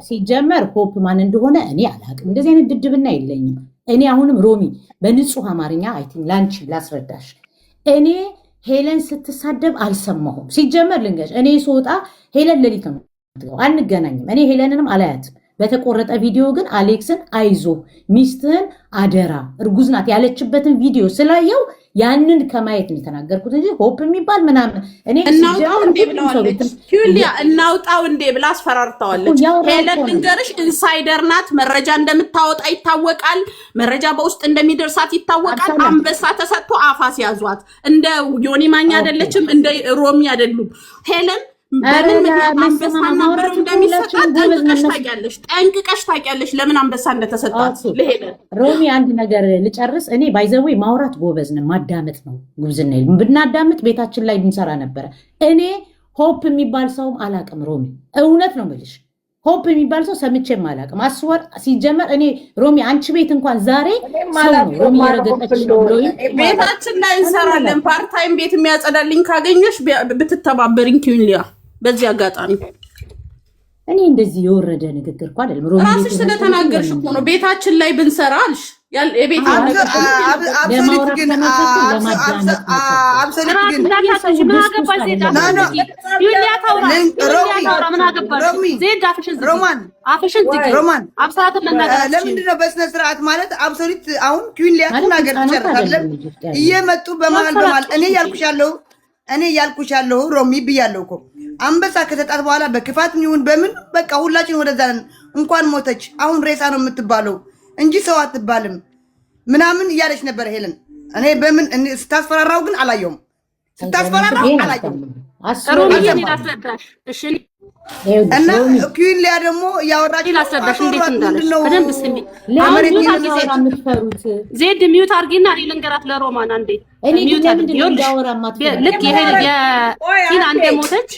ሲጀመር ሆፕ ማን እንደሆነ እኔ አላውቅም። እንደዚህ አይነት ድድብና የለኝም። እኔ አሁንም ሮሚ በንጹህ አማርኛ አይቲንክ ላንቺ ላስረዳሽ። እኔ ሄለን ስትሳደብ አልሰማሁም። ሲጀመር ልንገርሽ እኔ ስወጣ ሄለን ሌሊት ነው አንገናኝም። እኔ ሄለንንም አላያትም። በተቆረጠ ቪዲዮ ግን አሌክስን አይዞ ሚስትህን አደራ እርጉዝ ናት ያለችበትን ቪዲዮ ስላየው ያንን ከማየት ነው የተናገርኩት እንጂ ሆፕ የሚባል ምናምን እኔ እናውጣው እንዴ ብለዋለች። ኪውሊያ እናውጣው እንዴ ብላ አስፈራርተዋለች። ሄለን ልንገርሽ ኢንሳይደር ናት። መረጃ እንደምታወጣ ይታወቃል። መረጃ በውስጥ እንደሚደርሳት ይታወቃል። አንበሳ ተሰጥቶ አፋስ ያዟት። እንደ ዮኒ ማኛ አይደለችም፣ እንደ ሮሚ አይደሉም። ሄለን በምን ምክንያት አንበሳና ብር እንደሚሰጣት ጠንቅቀሽ ታውቂያለሽ። ለምን አንበሳ እንደተሰጣት ለሄለን ሮሚ አንድ ነገር ልጨርስ። እኔ ባይዘዌ ማውራት ጎበዝ ነን፣ ማዳመጥ ነው ጉብዝና። ብናዳምጥ ቤታችን ላይ ብንሰራ ነበረ። እኔ ሆፕ የሚባል ሰውም አላቅም ሮሚ፣ እውነት ነው የምልሽ። ሆፕ የሚባል ሰው ሰምቼም አላቅም። አስወር ሲጀመር እኔ ሮሚ አንቺ ቤት እንኳን ዛሬ ሰው ነው ሮሚ ያረገጠች ነው ብሎ ቤታችን ላይ እንሰራለን። ፓርታይም ቤት የሚያጸዳልኝ ካገኘሽ ብትተባበሪኝ ኪውሊያ። በዚህ አጋጣሚ እኔ እንደዚህ የወረደ ንግግር እኮ አይደለም ሮሚ፣ ራስሽ ስለተናገርሽ እኮ ነው። ቤታችን ላይ ብንሰራ አልሽ የቤት ለምንድነው በስነ ስርዓት ማለት አብሶሉት አሁን ኪውሊያ ተናገር ትጨርሳለህ። እየመጡ በመሃል እኔ ያልኩሽ ያለው ሮሚ ብያለሁ እኮ አንበሳ ከሰጣት በኋላ በክፋት ይሁን በምን በቃ ሁላችን ወደዛ ነን። እንኳን ሞተች አሁን ሬሳ ነው የምትባለው። እንጂ ሰው አትባልም ምናምን እያለች ነበር ሄለን። እኔ በምን ስታስፈራራው ግን አላየውም። ስታስፈራራው አላየውም። እና ኩዊን ሊያ ደግሞ ያወራች ዜድ ሚዩት አርጊና እኔ ልንገራት ለሮማን አንዴ ልክ የቲና እንደሞተች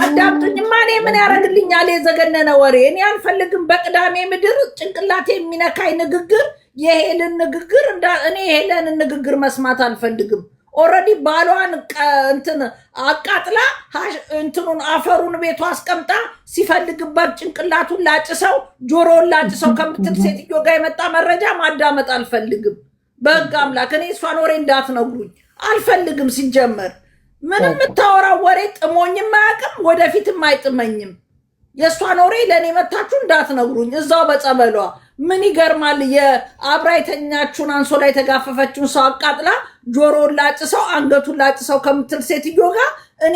አዳምጡኝማ። እኔ ምን ያደርግልኛል የዘገነነ ወሬ? እኔ አልፈልግም። በቅዳሜ ምድር ጭንቅላቴ የሚነካኝ ንግግር የሄለን ንግግር እኔ የሄለንን ንግግር መስማት አልፈልግም። ኦልሬዲ ባሏን እንትን አቃጥላ እንትኑን አፈሩን ቤቷ አስቀምጣ ሲፈልግባት ጭንቅላቱን ላጭሰው ጆሮውን ላጭሰው ከምትል ሴትዮ ጋር የመጣ መረጃ ማዳመጥ አልፈልግም። በሕግ አምላክ እኔ እሷን ወሬ እንዳትነግሩኝ አልፈልግም። ሲጀመር ምንም የምታወራው ወሬ ጥሞኝም አያውቅም፣ ወደፊትም አይጥመኝም። የእሷን ወሬ ለእኔ መታችሁ እንዳትነግሩኝ እዛው በጸበሏ። ምን ይገርማል? የአብራ የተኛችሁን አንሶላ የተጋፈፈችውን ሰው አቃጥላ ጆሮውን ላጭሰው አንገቱን ላጭሰው ከምትል ሴትዮ ጋር እኔ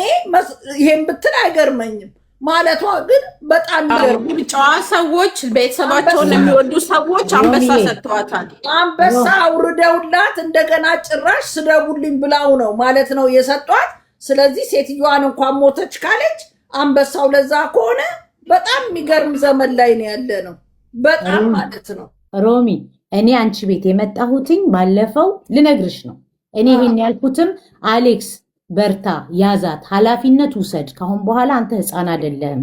ይሄን ብትል አይገርመኝም። ማለቷ ግን በጣም ይገርም። ጨዋ ሰዎች፣ ቤተሰባቸውን የሚወዱ ሰዎች አንበሳ ሰጥተዋታል። አንበሳ አውርደውላት እንደገና ጭራሽ ስደቡልኝ ብላው ነው ማለት ነው የሰጧት። ስለዚህ ሴትዮዋን እንኳን ሞተች ካለች አንበሳው ለዛ ከሆነ በጣም የሚገርም ዘመን ላይ ነው ያለ ነው። በጣም ማለት ነው። ሮሚ እኔ አንቺ ቤት የመጣሁትኝ ባለፈው ልነግርሽ ነው። እኔ ይሄን ያልኩትም አሌክስ በርታ፣ ያዛት፣ ኃላፊነት ውሰድ፣ ካሁን በኋላ አንተ ህፃን አይደለም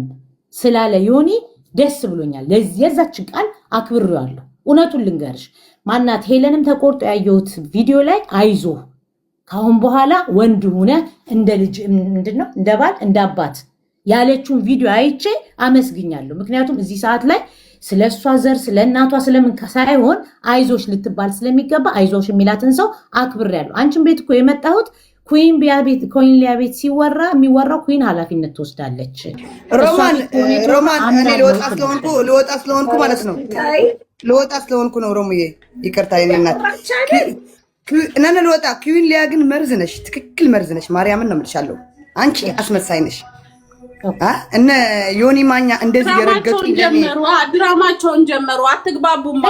ስላለ ዮኒ ደስ ብሎኛል። የዛችን ቃል አክብሬዋለሁ። እውነቱን ልንገርሽ ማናት ሄለንም ተቆርጦ ያየሁት ቪዲዮ ላይ አይዞ ካሁን በኋላ ወንድ ሆነ እንደ ልጅ ምንድነው እንደ ባል እንደ አባት ያለችውን ቪዲዮ አይቼ አመስግኛለሁ። ምክንያቱም እዚህ ሰዓት ላይ ስለ እሷ ዘር ስለ እናቷ ስለምን ሳይሆን አይዞሽ ልትባል ስለሚገባ አይዞሽ የሚላትን ሰው አክብሬያለሁ። አንቺን ቤት እኮ የመጣሁት ኩዊን ሊያ ቤት ሲወራ የሚወራው ኩዊን ኃላፊነት ትወስዳለች። ሮማን እኔ ልወጣ ስለሆንኩ ማለት ነው ልወጣ ስለሆንኩ ነው። ሮሙዬ ይቅርታ የኔ እናት ነነ ልወጣ። ኩዊን ሊያ ግን መርዝ ነሽ፣ ትክክል መርዝ ነሽ። ማርያምን ነው የምልሻለሁ። አንቺ አስመሳይ ነሽ። እነ ዮኒ ማኛ እንደዚህ የረገጡ ድራማቸውን ጀመሩ። አትግባቡም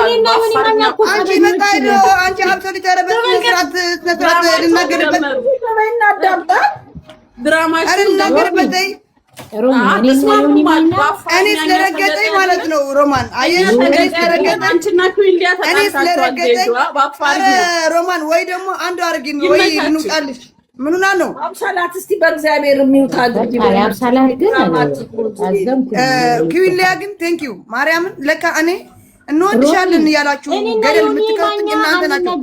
አንቺ መጣይዶ አንቺ ሀብሰ ሊተረበት ስነስርዓት ልናገርበት ድራማቸውን ልናገርበት እኔ ስለረገጠኝ ማለት ነው። ሮማን አየሽ፣ እኔ ስለረገጠኝ ሮማን ወይ ደግሞ አንዱ አርጊን ወይ እንውጣልሽ። ምኑና ነው አብሳላት? እስቲ በእግዚአብሔር የሚውታል አብሳላት ግን ኩዊን ሊያ ግን ቴንክ ዩ ማርያምን። ለካ እኔ እንወድሻለን እያላችሁ ገደል የምትከቱኝ እናንተ ናችሁ።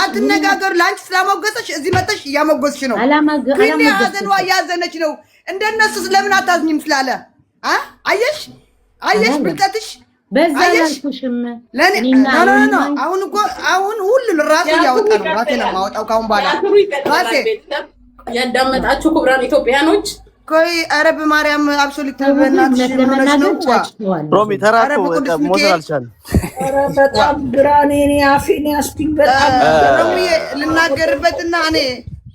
አትነጋገሩ። ለአንቺ ስላሞገሰሽ እዚህ መጥተሽ እያሞገስሽ ነው። ኩዊን ሊያ ሀዘኗ እያዘነች ነው። እንደነሱ ስለምን አታዝኝም ስላለ አየሽ ብልጠትሽ በዛ ያልኩሽም አሁን እኮ አሁን ሁሉን ራሱ እያወጣ ነው። ራሴ ነው የማወጣው ካሁን በኋላ ራሴ። ያዳመጣችሁ ክቡራን ኢትዮጵያኖች ቆይ ኧረ በማርያም አብሶሉት በእናትሽ ሆነሽ ነው ሮሚ ተራቆ ሞተር አልቻለም። ኧረ በጣም ግራኔ አፌን ያስኩኝ በጣም ሮሚ ልናገርበትና እኔ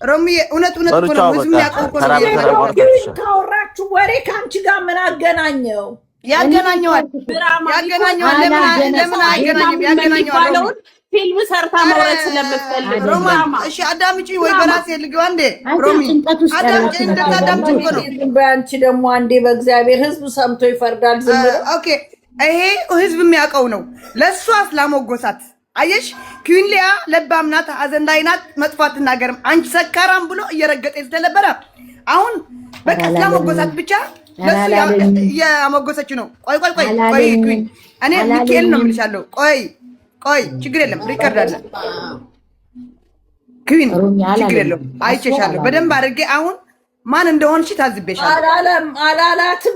ሮሚ እውነት እኮ ነው። ህዝብ የሚያውቀው እኮ ነው። ካወራችሁ ወሬ ከአንቺ ጋር ምን አገናኘው? ያገናኘዋል። ለምን አይገናኝም? ያገናኘዋል። ፊልም ሰርታ መውረድ ስለምትፈልግ ሮማን። እሺ አዳምጪ ወይ በራሴ ልግባ እንዴ? ሮሚ አዳምጪ፣ እንደታዳምጪ እኮ ነው። በአንቺ ደግሞ አንዴ በእግዚአብሔር ህዝብ ሰምቶ ይፈርዳል። ዝም ብሎ ኦኬ። ይሄ ህዝብ የሚያውቀው ነው። ለእሷ ስላሞጎሳት አየሽ፣ ኩዊን ሊያ ለባም ናት፣ ሀዘን ላይ ናት፣ መጥፎ አትናገርም። አንቺ ሰካራም ብሎ እየረገጠ ስለነበረ አሁን በቃ ስላሞጎሳት ብቻ ለሱ ያሞገሰች ነው። ቆይ እኔ ሚካኤል ነው የምልሻለሁ። ቆይ ችግር የለም ሪከርድ አለ። ኩዊን ችግር የለም አይቼሻለሁ በደንብ አድርጌ። አሁን ማን እንደሆንሽ ታዝቤሻለሁ። አላላትም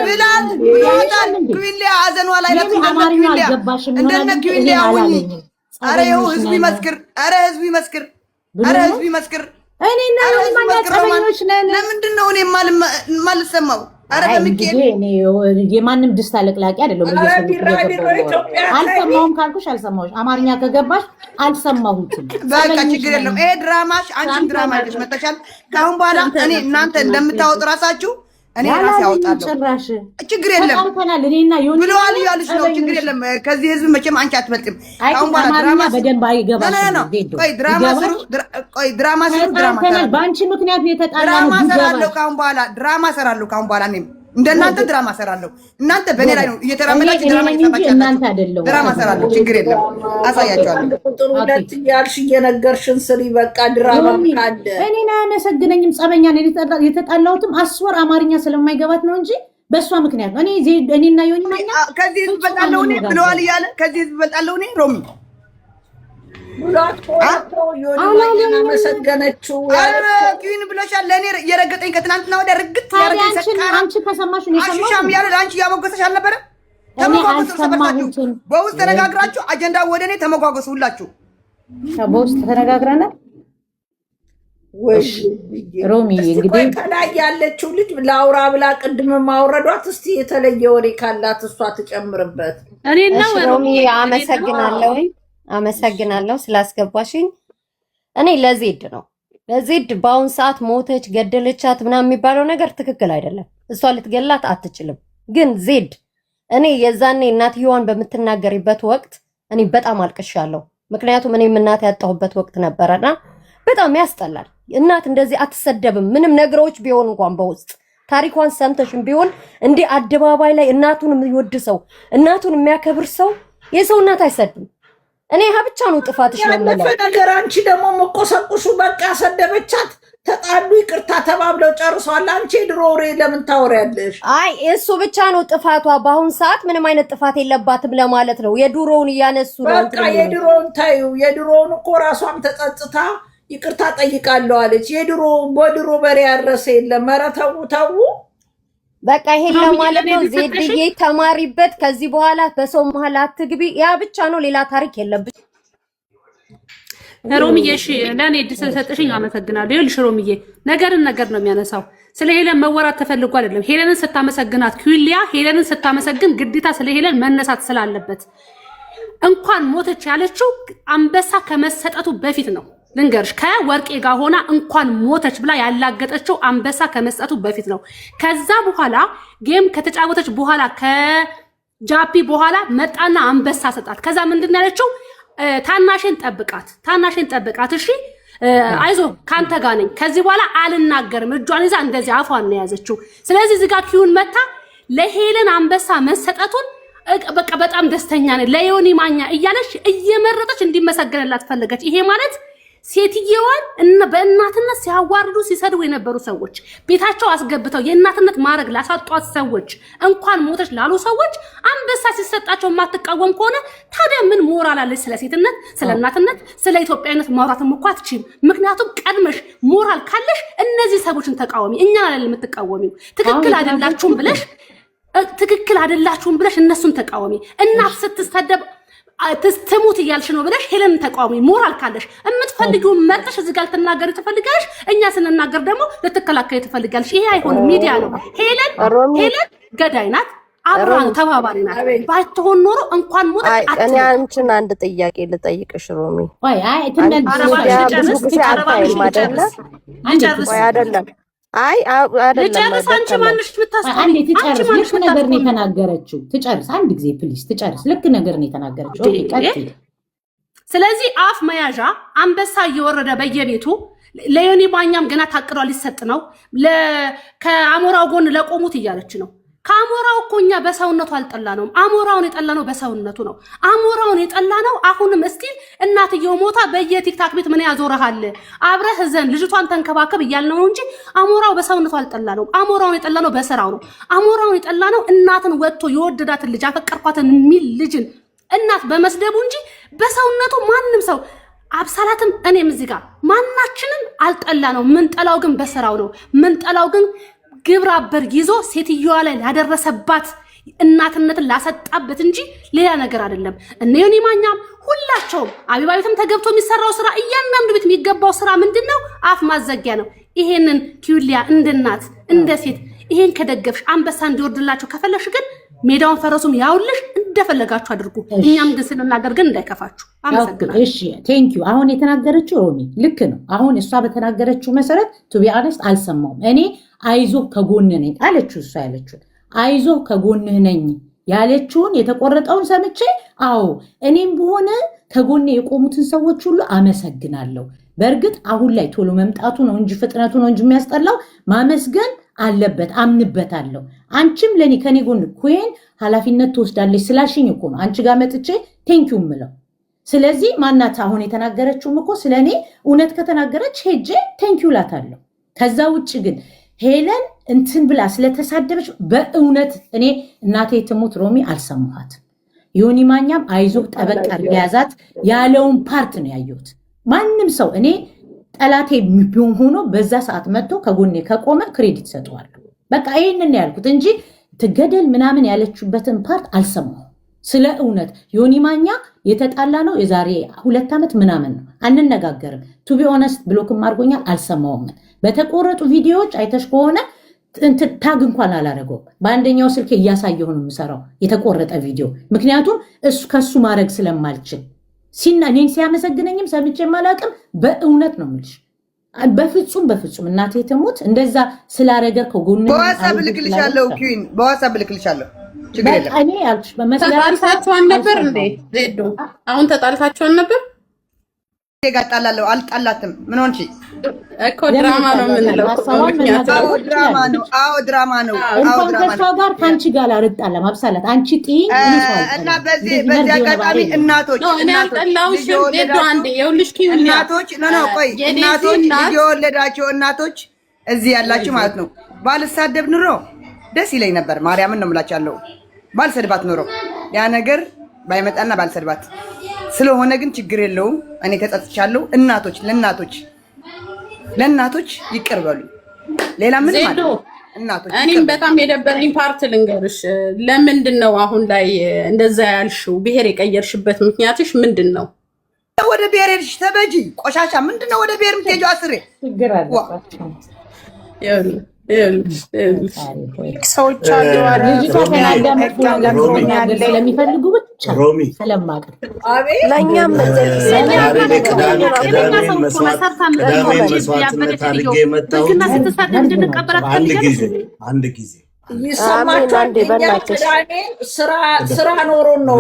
ብሏታል። ኩዊን ሊያ ሀዘኗ ላይ ናት። እንደነ ኩዊን ሊያ ሁኚ። ኧረ ይኸው ህዝብ ይመስክር። ኧረ ህዝብ ይመስክር። ለምንድን ነው እኔ የማልሰማው? ኧረ በሚካኤል የማንም ድስት አለቅላቂ አይደለም። አልሰማሁም ካልኩሽ አልሰማሁሽ። አማርኛ ከገባሽ አልሰማሁትም። በቃ ችግር የለም። ይሄ ድራማሽ አንቺም ድራማ ይዘሽ መጥተሻል። ከአሁን በኋላ እኔ እናንተ እንደምታወጡ ራሳችሁ እኔ ራሴ አወጣለሁ። ችግር የለም ብለዋል ያልሽ ነው። ችግር የለም። ከዚህ ህዝብ መቼም አንቺ አትበልጥም። አሁን በኋላ ድራማ በደንብ አይገባም። ቆይ ድራማ ስሩ፣ ድራማ በአንቺ ምክንያት የተጣላው ድራማ ሰራለሁ። ካሁን በኋላ ድራማ ሰራለሁ። ካሁን በኋላ እኔም እንደናንተ ድራማ ሰራለሁ። እናንተ በእኔ ላይ ነው እየተራመዳችሁ ድራማ እየሰራችሁ እናንተ አይደለም። ድራማ ሰራለሁ። ችግር የለም። አሳያችኋለሁ። ቁጥር 2 እያልሽ እየነገርሽን ስሪ። በቃ ድራማ ካለ እኔን አያመሰግነኝም። ጸበኛ ነው የተጣላሁትም አስወር አማርኛ ስለማይገባት ነው እንጂ በእሷ ምክንያት ነው። እኔና ዮኒ ማኛ ከዚህ ህዝብ በልጣለሁ እኔ ብለዋል እያለ ከዚህ ህዝብ በልጣለሁ እኔ ሮሚ መሰገነችው ኪን ብለሻል። ለእኔ የረገጠኝ ከትናንትና ወዲያ ርግጥ ያረገኝ ሰካራ አንቺ ከሰማሽ ነው የሰማሽ። አሽሻም ያለ ለአንቺ ያሞገሰሽ አልነበረ? ተመጓገሱ፣ ሰበታችሁ በውስጥ ተነጋግራችሁ አጀንዳ ወደ እኔ ተመጓገሱ። ሁላችሁ በውስጥ ተነጋግረናል። ሮሚ እንግዲህ ከላይ ያለችው ልጅ ላውራ ብላ ቅድም ማውረዷት። እስቲ የተለየ ወሬ ካላት እሷ ትጨምርበት። እኔና ሮሚ አመሰግናለሁ ስላስገባሽኝ። እኔ ለዜድ ነው ለዜድ በአሁን ሰዓት ሞተች ገደለቻት ምናምን የሚባለው ነገር ትክክል አይደለም። እሷ ልትገላት አትችልም። ግን ዜድ እኔ የዛኔ እናትየዋን በምትናገሪበት ወቅት እኔ በጣም አልቅሻለሁ። ምክንያቱም እኔም እናት ያጣሁበት ወቅት ነበረና በጣም ያስጠላል። እናት እንደዚህ አትሰደብም። ምንም ነገሮች ቢሆን እንኳን በውስጥ ታሪኳን ሰምተሽም ቢሆን እንዲህ አደባባይ ላይ እናቱን የሚወድ ሰው እናቱን የሚያከብር ሰው የሰው እናት አይሰድም። እኔ ብቻ ነው ጥፋትሽ ነው ማለት ነገር። አንቺ ደግሞ መቆሰቁሱ በቃ ሰደበቻት፣ ተጣሉ፣ ይቅርታ ተባብለው ጨርሰዋል። አንቺ የድሮ ወሬ ለምን ታወሪያለሽ? አይ እሱ ብቻ ነው ጥፋቷ። በአሁን ሰዓት ምንም አይነት ጥፋት የለባትም ለማለት ነው። የድሮውን እያነሱ ነው። በቃ የድሮውን ታዩ። የድሮውን እኮ ራሷም ተጸጽታ ይቅርታ ጠይቃለሁ አለች። የድሮ በድሮ በሬ ያረሰ የለም። ኧረ ተው ተው። በቃ ይሄን ለማለት ነው። ዜድዬ ተማሪበት። ከዚህ በኋላ በሰው መሀል አትግቢ። ያ ብቻ ነው፣ ሌላ ታሪክ የለብሽ። ሮሚዬ እሺ፣ ለእኔ እድል ስለሰጠሽኝ አመሰግናለሁ። ይኸውልሽ ሮሚዬ ነገር ነው የሚያነሳው። ስለ ሄለን መወራት ተፈልጎ አይደለም። ሄለንን ስታመሰግናት ኪውሊያ ሄለንን ስታመሰግን ግዴታ ስለ ሄለን መነሳት ስላለበት እንኳን ሞተች ያለችው አንበሳ ከመሰጠቱ በፊት ነው። ልንገርሽ ከወርቄ ጋር ሆና እንኳን ሞተች ብላ ያላገጠችው አንበሳ ከመስጠቱ በፊት ነው። ከዛ በኋላ ጌም ከተጫወተች በኋላ ከጃፒ በኋላ መጣና አንበሳ ሰጣት። ከዛ ምንድን ያለችው ታናሽን ጠብቃት እሺ አይዞ ካንተ ጋር ነኝ፣ ከዚህ በኋላ አልናገርም። እጇን ይዛ እንደዚህ አፏን ነው ያዘችው። ስለዚህ እዚህ ጋር ኪዩን መታ ለሄለን አንበሳ መሰጠቱን በቃ በጣም ደስተኛ ነኝ ለዮኒ ማኛ እያለች እየመረጠች እንዲመሰገንላት ፈለገች። ይሄ ማለት ሴትየዋን በእናትነት ሲያዋርዱ ሲሰድቡ የነበሩ ሰዎች ቤታቸው አስገብተው የእናትነት ማድረግ ላሳጧት ሰዎች እንኳን ሞተች ላሉ ሰዎች አንበሳ ሲሰጣቸው የማትቃወም ከሆነ ታዲያ ምን ሞራል አለች? ስለ ሴትነት፣ ስለ እናትነት፣ ስለ ኢትዮጵያዊነት ማውራትም እኮ አትችይም። ምክንያቱም ቀድመሽ ሞራል ካለሽ እነዚህ ሰዎችን ተቃወሚ። እኛ ላይ የምትቃወሚው ትክክል አይደላችሁም ብለሽ እነሱን ተቃወሚ። እናት ስትሰደብ ትሙት እያልሽ ነው ብለሽ ሄለን ተቃዋሚ ሞራል ካለሽ የምትፈልጊውን መርጠሽ እዚህ ጋር ልትናገሪ ትፈልጋለሽ። እኛ ስንናገር ደግሞ ልትከላከይ ትፈልጋለሽ። ይሄ አይሆንም። ሚዲያ ነው። ሄለን ገዳይ ናት፣ አብራ ነው፣ ተባባሪ ናት። ባትሆን ኖሮ እንኳን ሞት እኔ አንቺን አንድ ጥያቄ ልጠይቅሽ ሮሚ። አይደለም ልጨርስ። አንቺ ማንሽ ብታስቆሚ ትጨርስ። ልክ ነገር ነው የተናገረችው። ትጨርስ አንድ ጊዜ ፕሊስ፣ ትጨርስ። ልክ ነገር ነው የተናገረችው። ኦኬ ቀጥይ። ስለዚህ አፍ መያዣ አንበሳ እየወረደ በየቤቱ ለዮኒ ማኛም ገና ታቅዷል ሊሰጥ ነው። ከአሞራው ጎን ለቆሙት እያለች ነው። ከአሞራው እኮ እኛ በሰውነቱ አልጠላ ነው። አሞራውን የጠላ ነው በሰውነቱ ነው። አሞራውን የጠላ ነው። አሁንም እስቲል እናትየው ሞታ በየቲክታክ ቤት ምን ያዞረሃል አብረህ ዘን ልጅቷን ተንከባከብ እያልነው ነው እንጂ አሞራው በሰውነቱ አልጠላ ነው። አሞራውን የጠላ ነው በስራው ነው። አሞራውን የጠላ ነው እናትን ወጥቶ የወደዳትን ልጅ አፈቀርኳትን የሚል ልጅን እናት በመስደቡ እንጂ በሰውነቱ ማንም ሰው አብሳላትም እኔም እዚህ ጋር ማናችንም አልጠላ ነው። ምን ጠላው ግን በስራው ነው። ምን ጠላው ግን ግብረ አበር ይዞ ሴትዮዋ ላይ ላደረሰባት እናትነትን ላሰጣበት እንጂ ሌላ ነገር አይደለም። እነ ዮኒ ማኛም ሁላቸውም አቢባ ቤትም ተገብቶ የሚሰራው ስራ እያንዳንዱ ቤት የሚገባው ስራ ምንድነው? አፍ ማዘጊያ ነው። ይሄንን ኪውሊያ እንደ እናት እንደ ሴት ይሄን ከደገፍሽ አንበሳ እንዲወርድላቸው ከፈለሽ ግን ሜዳውን ፈረሱም ያውልሽ እንደ እንደፈለጋችሁ አድርጉ። እኛም ግን ስንናገር ግን እንዳይከፋችሁ። አመሰግናለሁ። እሺ ቴንክ ዩ። አሁን የተናገረችው ሮሚ ልክ ነው። አሁን እሷ በተናገረችው መሰረት ቱ ቢ ኦነስት አልሰማውም። እኔ አይዞህ ከጎንህ ነኝ አለችው። እሷ ያለችው አይዞህ ከጎንህ ነኝ ያለችውን የተቆረጠውን ሰምቼ አዎ እኔም በሆነ ከጎኔ የቆሙትን ሰዎች ሁሉ አመሰግናለሁ። በእርግጥ አሁን ላይ ቶሎ መምጣቱ ነው እንጂ ፍጥነቱ ነው እንጂ የሚያስጠላው ማመስገን አለበት። አምንበታለሁ። አንቺም ለኔ ከኔ ጎን ኩን ኃላፊነት ትወስዳለች ስላልሽኝ እኮ ነው አንቺ ጋር መጥቼ ቴንኪዩ ምለው። ስለዚህ ማናት አሁን የተናገረችውም እኮ ስለኔ እውነት ከተናገረች ሄጄ ቴንኪዩ ላታለሁ። ከዛ ውጭ ግን ሄለን እንትን ብላ ስለተሳደበች በእውነት እኔ እናቴ ትሙት ሮሚ አልሰማኋት። ዮኒ ማኛም አይዞህ ጠበቅ አድርጋ ያዛት ያለውን ፓርት ነው ያየሁት። ማንም ሰው እኔ ጠላቴ ቢሆን ሆኖ በዛ ሰዓት መጥቶ ከጎኔ ከቆመ ክሬዲት ሰጠዋለሁ። በቃ ይህንን ያልኩት እንጂ ትገደል ምናምን ያለችበትን ፓርት አልሰማሁም። ስለ እውነት ዮኒ ማኛ የተጣላ ነው የዛሬ 2 ዓመት ምናምን ነው። አንነጋገርም። ቱ ቢ ኦነስት ብሎክም አድርጎኛል። አልሰማውም። በተቆረጡ ቪዲዮዎች አይተሽ ከሆነ ታግ እንኳን አላረገውም። በአንደኛው ስልክ እያሳየሁ ነው የምሰራው የተቆረጠ ቪዲዮ። ምክንያቱም ከሱ ማድረግ ስለማልችል እኔን ሲያመሰግነኝም ሰምቼ የማላቅም በእውነት ነው የምልሽ። በፍጹም እናቴ ትሙት እንደዛ ስላረገ ከጎን በዋትስአፕ ልክልሻለሁ። ኪን በዋትስአፕ ልክልሻለሁ። ችግር የለም። እኔ ያልኩሽ ተጣልታችኋል ነበር እንዴ ዜዶ? አሁን ተጣልታችኋል ነበር? ጋጣላለሁ አልጣላትም። ምን ሆንሽ እኮ ድራማ ነው የምንለው። አዎ ድራማ ነው። እንኳን ከሷ ጋር ከአንቺ ጋር አልጣላም። አብሳላት አንቺ ጥይ እና በዚህ አጋጣሚ እናቶች እኔ አልጠላሁሽም ዜዶ። አንዴ ይኸውልሽ ኪን እናቶች ቆይ እናቶች የወለዳቸው እናቶች እዚህ ያላችሁ ማለት ነው። ባልሳደብ ኑሮ ደስ ይለኝ ነበር። ማርያምን ነው የምላቻለሁ። ባልሰድባት ኑሮ ያ ነገር ባይመጣና ባልሰድባት ስለሆነ ግን ችግር የለውም። እኔ ተጸጽቻለሁ። ለእናቶች ይቅር በሉ። ሌላ ምን ማለት እናቶች። እኔም በጣም የደበረኝ ፓርት ልንገርሽ። ለምንድን ነው አሁን ላይ እንደዛ ያልሽው? ብሔር የቀየርሽበት ምክንያትሽ ምንድን ነው? ወደ ብሔር ሄድሽ ተበጂ ቆሻሻ። ምንድን ነው ወደ ብሔር የምትሄጂው? አስሬ ችግር አለባቸው ሰዎች አሉ ስለሚፈልጉ ብቻ ስለማቅ ለእኛም አንድ ጊዜ ይሰማችኋል። ስራ ኖሮን ነው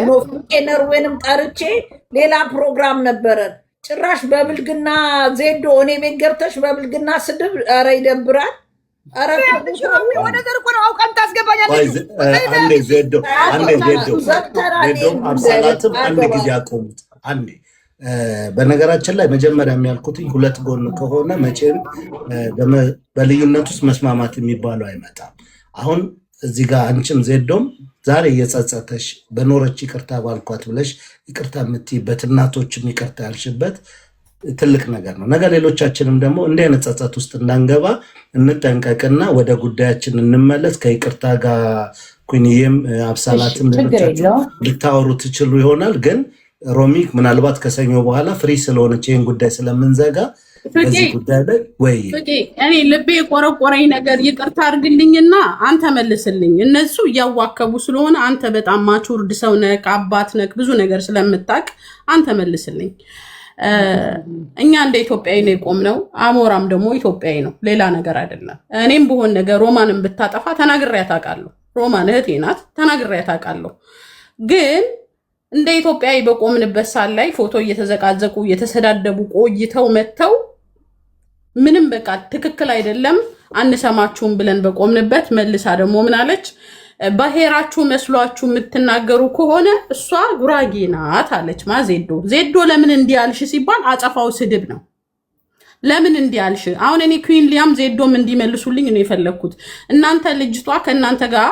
ኖፍቄነር ወይንም ጠርቼ ሌላ ፕሮግራም ነበረን። ጭራሽ በብልግና ዜዶ እኔ ቤት ገብተሽ በብልግና ስድብ፣ ኧረ ይደብራል። ኧረ ወደ እኮ ነው አውቃም ታስገባኛለሽ። አንዴ ዜዶ አብሳላትም አንድ ጊዜ አቆሙት። አንዴ በነገራችን ላይ መጀመሪያ የሚያልኩትኝ ሁለት ጎን ከሆነ መቼም በልዩነት ውስጥ መስማማት የሚባለው አይመጣም። አሁን እዚህ ጋር አንቺም ዜዶም ዛሬ እየጸጸተሽ በኖረች ይቅርታ ባልኳት ብለሽ ይቅርታ የምትይበት እናቶችም ይቅርታ ያልሽበት ትልቅ ነገር ነው። ነገ ሌሎቻችንም ደግሞ እንዲህ አይነት ጸጸት ውስጥ እንዳንገባ እንጠንቀቅና ወደ ጉዳያችን እንመለስ። ከይቅርታ ጋር ኩኒዬም አብሳላትም ልታወሩ ትችሉ ይሆናል። ግን ሮሚክ ምናልባት ከሰኞ በኋላ ፍሪ ስለሆነች ይህን ጉዳይ ስለምንዘጋ በዚህ ጉዳይ ላይ ወይ እኔ ልቤ የቆረቆረኝ ነገር ይቅርታ አድርግልኝና አንተ መልስልኝ። እነሱ እያዋከቡ ስለሆነ አንተ በጣም ማቹርድ ሰው ነህ፣ አባት ነህ፣ ብዙ ነገር ስለምታውቅ አንተ መልስልኝ። እኛ እንደ ኢትዮጵያዊ ነው የቆምነው። አሞራም ደግሞ ኢትዮጵያዊ ነው፣ ሌላ ነገር አይደለም። እኔም በሆን ነገር ሮማንን ብታጠፋ ተናግሬያት አውቃለሁ። ሮማን እህቴ ናት፣ ተናግሬያት አውቃለሁ። ግን እንደ ኢትዮጵያዊ በቆምንበት ሳል ላይ ፎቶ እየተዘቃዘቁ እየተሰዳደቡ ቆይተው መጥተው ምንም በቃ ትክክል አይደለም አንሰማችሁም ብለን በቆምንበት መልሳ ደግሞ ምን አለች? ብሔራችሁ መስሏችሁ የምትናገሩ ከሆነ እሷ ጉራጌ ናት አለች። ዜዶ ለምን እንዲያልሽ ሲባል አጸፋው ስድብ ነው። ለምን እንዲያልሽ? አሁን እኔ ኩዊን ሊያም ዜዶም እንዲመልሱልኝ ነው የፈለግኩት። እናንተ ልጅቷ ከእናንተ ጋር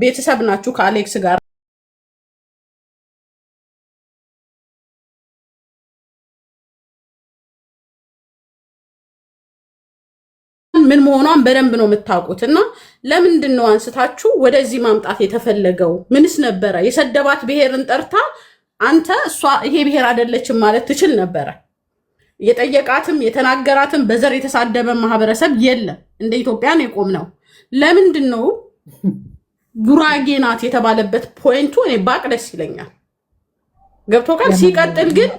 ቤተሰብ ናችሁ ከአሌክስ ጋር ምን መሆኗን በደንብ ነው የምታውቁት። እና ለምንድን ነው አንስታችሁ ወደዚህ ማምጣት የተፈለገው? ምንስ ነበረ? የሰደባት ብሔርን ጠርታ አንተ እሷ ይሄ ብሔር አይደለችም ማለት ትችል ነበረ። የጠየቃትም የተናገራትም በዘር የተሳደበ ማህበረሰብ የለም። እንደ ኢትዮጵያ ነው የቆምነው። ለምንድን ነው ጉራጌ ናት የተባለበት ፖይንቱ እኔ ባቅ ደስ ይለኛል። ገብቶካል። ሲቀጥል ግን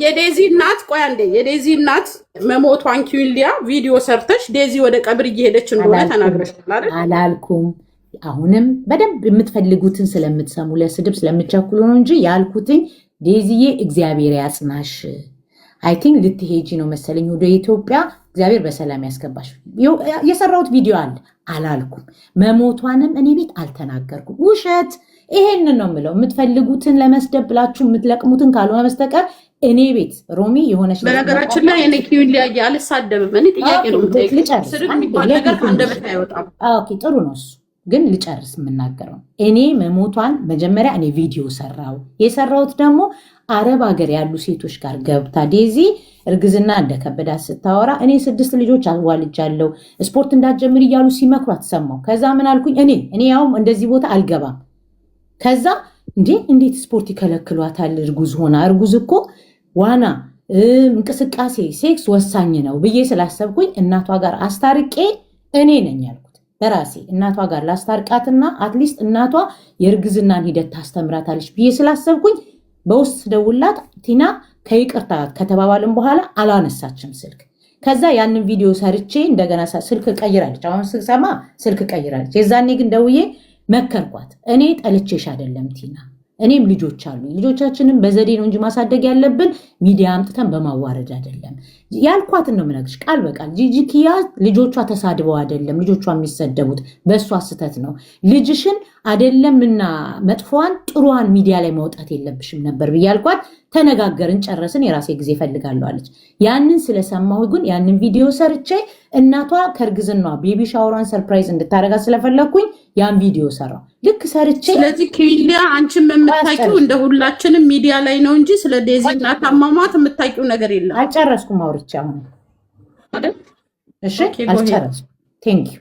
የዴዚ እናት ቆይ አንዴ፣ የዴዚ እናት መሞቷን ኪዊልያ ቪዲዮ ሰርተሽ ዴዚ ወደ ቀብር እየሄደች እንደሆነ ተናግረሻል አይደል? አላልኩም። አሁንም በደንብ የምትፈልጉትን ስለምትሰሙ ለስድብ ስለምትቸኩሉ ነው እንጂ ያልኩትኝ ዴዚዬ እግዚአብሔር ያጽናሽ። አይ ቲንክ ልትሄጂ ነው መሰለኝ ወደ ኢትዮጵያ። እግዚአብሔር በሰላም ያስገባሽ። የሰራሁት ቪዲዮ አለ አላልኩም። መሞቷንም እኔ ቤት አልተናገርኩም። ውሸት። ይሄንን ነው የምለው። የምትፈልጉትን ለመስደብ ብላችሁ የምትለቅሙትን ካልሆነ በስተቀር እኔ ቤት ሮሚ የሆነች በነገራችን ላይ እኔ ኪዩን ሊያየ አልሳደብም። እኔ ጥያቄ ነው የምጠይቀው። ስድብ የሚባል ነገር ከአንደበት አይወጣም። ኦኬ ጥሩ ነው እሱ። ግን ልጨርስ የምናገረው እኔ መሞቷን መጀመሪያ እኔ ቪዲዮ ሰራው። የሰራሁት ደግሞ አረብ ሀገር ያሉ ሴቶች ጋር ገብታ ዴዚ እርግዝና እንደከበዳት ስታወራ እኔ 6 ልጆች አዋልጃለሁ ስፖርት እንዳትጀምር እያሉ ሲመክሯት ሰማሁ። ከዛ ምን አልኩኝ እኔ ያውም እንደዚህ ቦታ አልገባም። ከዛ እንዴት ስፖርት ይከለክሏታል? እርጉዝ ሆና እርጉዝ እኮ ዋና፣ እንቅስቃሴ፣ ሴክስ ወሳኝ ነው ብዬ ስላሰብኩኝ እናቷ ጋር አስታርቄ እኔ ነኝ ያልኩት በራሴ እናቷ ጋር ላስታርቃትና አትሊስት እናቷ የእርግዝናን ሂደት ታስተምራታለች ብዬ ስላሰብኩኝ በውስጥ ደውላት ቲና ከይቅርታ ከተባባልን በኋላ አላነሳችም ስልክ። ከዛ ያንን ቪዲዮ ሰርቼ እንደገና ስልክ ቀይራለች። አሁን ስሰማ ስልክ ቀይራለች። የዛኔ ግን ደውዬ መከርኳት። እኔ ጠልቼሽ አይደለም ቲና፣ እኔም ልጆች አሉ። ልጆቻችንን በዘዴ ነው እንጂ ማሳደግ ያለብን ሚዲያ አምጥተን በማዋረድ አይደለም ያልኳትን ነው የምነግርሽ ቃል በቃል። ጂጂኪያ ልጆቿ ተሳድበው አይደለም ልጆቿ የሚሰደቡት በእሷ ስተት ነው። ልጅሽን አይደለምና መጥፎዋን ጥሩዋን ሚዲያ ላይ ማውጣት የለብሽም ነበር ብያልኳት። ተነጋገርን፣ ጨረስን። የራሴ ጊዜ ፈልጋለሁ አለች። ያንን ስለሰማሁ ግን ያንን ቪዲዮ ሰርቼ እናቷ ከእርግዝናዋ ቤቢ ሻወሯን ሰርፕራይዝ እንድታረጋ ስለፈለግኩኝ ያን ቪዲዮ ሰራው። ልክ ሰርቼ ስለዚህ ኪዊልያ አንቺም የምታውቂው እንደ ሁላችንም ሚዲያ ላይ ነው እንጂ ስለ ዴዚ እናት አሟሟት የምታውቂው ነገር የለም። አልጨረስኩም አውርቼ አሁን እሺ አልጨረስኩም ቴንኪው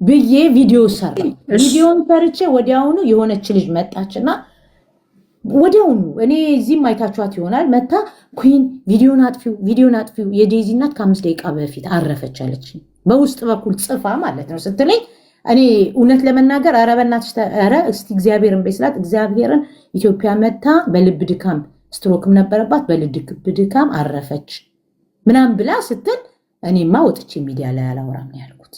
ብዬ ቪዲዮ ሰራ። ቪዲዮን ሰርቼ ወዲያውኑ የሆነች ልጅ መጣችና ወዲያውኑ እኔ እዚህም አይታችኋት ይሆናል መታ ኩን ቪዲዮን አጥፊው የዴዚ እናት ከ5 ደቂቃ በፊት አረፈች አለች። በውስጥ በኩል ጽፋ ማለት ነው ስትለኝ እኔ እውነት ለመናገር ኧረ በእናትሽ ኧረ እስቲ እግዚአብሔርን በስላት እግዚአብሔርን ኢትዮጵያ መታ በልብ ድካም ስትሮክም ነበረባት በልብ ድካም አረፈች ምናምን ብላ ስትል እኔማ ወጥቼ ሚዲያ ላይ አላወራም ነው ያልኩት።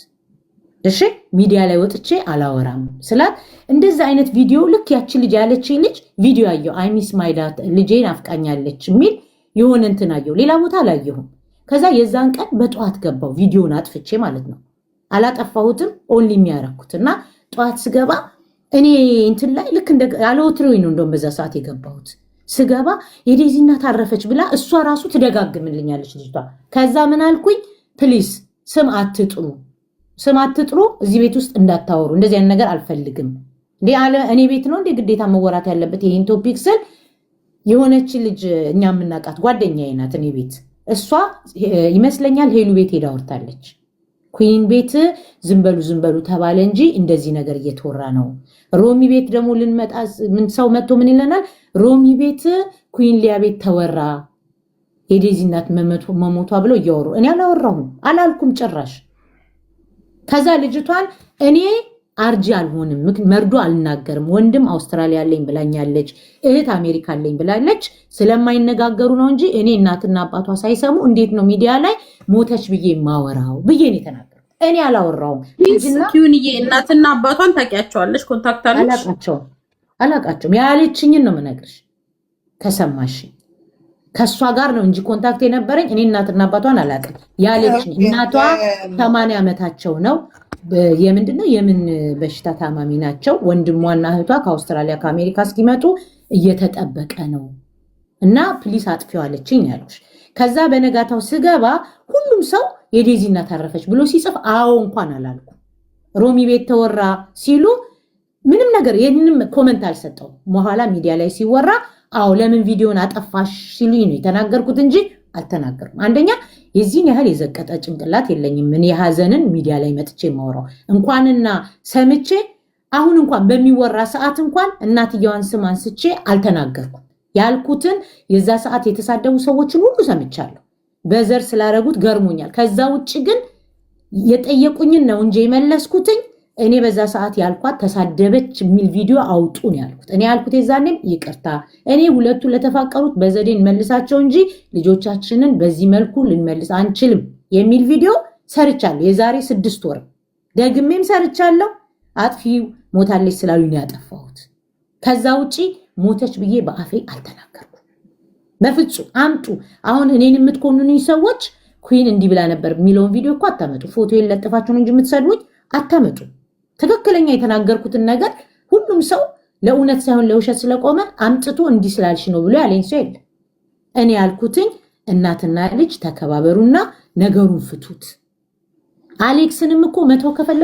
እሺ ሚዲያ ላይ ወጥቼ አላወራም ስላት እንደዛ አይነት ቪዲዮ ልክ ያቺ ልጅ ያለች ልጅ ቪዲዮ አየሁ። አይሚስ ማይዳት ልጄን አፍቃኛለች የሚል የሆነ እንትን አየሁ። ሌላ ቦታ አላየሁም። ከዛ የዛን ቀን በጠዋት ገባው ቪዲዮን አጥፍቼ ማለት ነው። አላጠፋሁትም ኦንሊ የሚያረኩት እና ጠዋት ስገባ እኔ እንትን ላይ ልክ እንደ አለወትሮኝ ነው እንደውም በዛ ሰዓት የገባሁት። ስገባ የዴዚ እናት አረፈች ብላ እሷ ራሱ ትደጋግምልኛለች ልጅቷ። ከዛ ምን አልኩኝ ፕሊስ ስም አትጥሩ እዚህ ቤት ውስጥ እንዳታወሩ፣ እንደዚህ አይነት ነገር አልፈልግም። እኔ ቤት ነው እንዴ ግዴታ መወራት ያለበት ይሄን ቶፒክ ስል የሆነች ልጅ እኛ የምናውቃት ጓደኛዬ ናት እኔ ቤት እሷ ይመስለኛል ሄሉ ቤት ሄዳ አውርታለች። ኩዊን ቤት ዝንበሉ ተባለ እንጂ እንደዚህ ነገር እየተወራ ነው። ሮሚ ቤት ደግሞ ልንመጣ ሰው መጥቶ ምን ይለናል? ሮሚ ቤት ኩዊን ሊያ ቤት ተወራ የዴዚ እናት መሞቷ ብለው እያወሩ እኔ አላወራሁም አላልኩም ጭራሽ። ከዛ ልጅቷን እኔ አርጂ አልሆንም መርዶ አልናገርም፣ ወንድም አውስትራሊያ አለኝ ብላኛለች፣ እህት አሜሪካ አለኝ ብላለች። ስለማይነጋገሩ ነው እንጂ እኔ እናትና አባቷ ሳይሰሙ እንዴት ነው ሚዲያ ላይ ሞተች ብዬ ማወራው ብዬ ነው የተናገርኩት። እኔ አላወራውም። ኪዩንዬ እናትና አባቷን ታውቂያቸዋለች? ኮንታክት አለች? አላቃቸውም። ያለችኝን ነው የምነግርሽ ከሰማሽ። ከእሷ ጋር ነው እንጂ ኮንታክት የነበረኝ እኔ እናትና አባቷን አላውቅም። ያለችኝ እናቷ 80 ዓመታቸው ነው። የምንድነው የምን በሽታ ታማሚ ናቸው። ወንድሟና እህቷ ከአውስትራሊያ ከአሜሪካ እስኪመጡ እየተጠበቀ ነው እና ፕሊስ አጥፊው አለችኝ ያሉሽ። ከዛ በነጋታው ስገባ ሁሉም ሰው የዴዚ እናት አረፈች ብሎ ሲጽፍ አዎ እንኳን አላልኩም። ሮሚ ቤት ተወራ ሲሉ ምንም ነገር የምንም ኮመንት አልሰጠው። በኋላ ሚዲያ ላይ ሲወራ አዎ ለምን ቪዲዮን አጠፋሽ ሲሉኝ ነው የተናገርኩት እንጂ አልተናገርኩም። አንደኛ የዚህን ያህል የዘቀጠ ጭንቅላት የለኝም። ምን የሐዘንን ሚዲያ ላይ መጥቼ ማወራው እንኳንና ሰምቼ አሁን እንኳን በሚወራ ሰዓት እንኳን እናትየዋን ስም አንስቼ አልተናገርኩም። ያልኩትን የዛ ሰዓት የተሳደቡ ሰዎችን ሁሉ ሰምቻለሁ። በዘር ስላረጉት ገርሞኛል። ከዛ ውጭ ግን የጠየቁኝን ነው እንጂ የመለስኩትኝ እኔ በዛ ሰዓት ያልኳት ተሳደበች የሚል ቪዲዮ አውጡ ነው ያልኩት። እኔ ያልኩት የዛኔም ይቅርታ እኔ ሁለቱ ለተፋቀሩት በዘዴ እንመልሳቸው እንጂ ልጆቻችንን በዚህ መልኩ ልንመልስ አንችልም የሚል ቪዲዮ ሰርቻለሁ። የዛሬ 6 ወር ደግሜም ሰርቻለሁ። አጥፊው ሞታለች ስላሉ ነው ያጠፋሁት። ከዛ ውጪ ሞተች ብዬ በአፌ አልተናገርኩም በፍጹም። አምጡ አሁን እኔን የምትኮኑኝ ሰዎች ኩዊን እንዲህ ብላ ነበር የሚለውን ቪዲዮ እኮ አታመጡ። ፎቶ የለጥፋችሁ እንጂ የምትሰድቡኝ አታመጡ። ትክክለኛ የተናገርኩትን ነገር ሁሉም ሰው ለእውነት ሳይሆን ለውሸት ስለቆመ አምጥቶ እንዲህ ስላልሽ ነው ብሎ ያለኝ ሰው የለም። እኔ ያልኩትኝ እናትና ልጅ ተከባበሩና ነገሩን ፍቱት። አሌክስንም እኮ መተው ከፈለ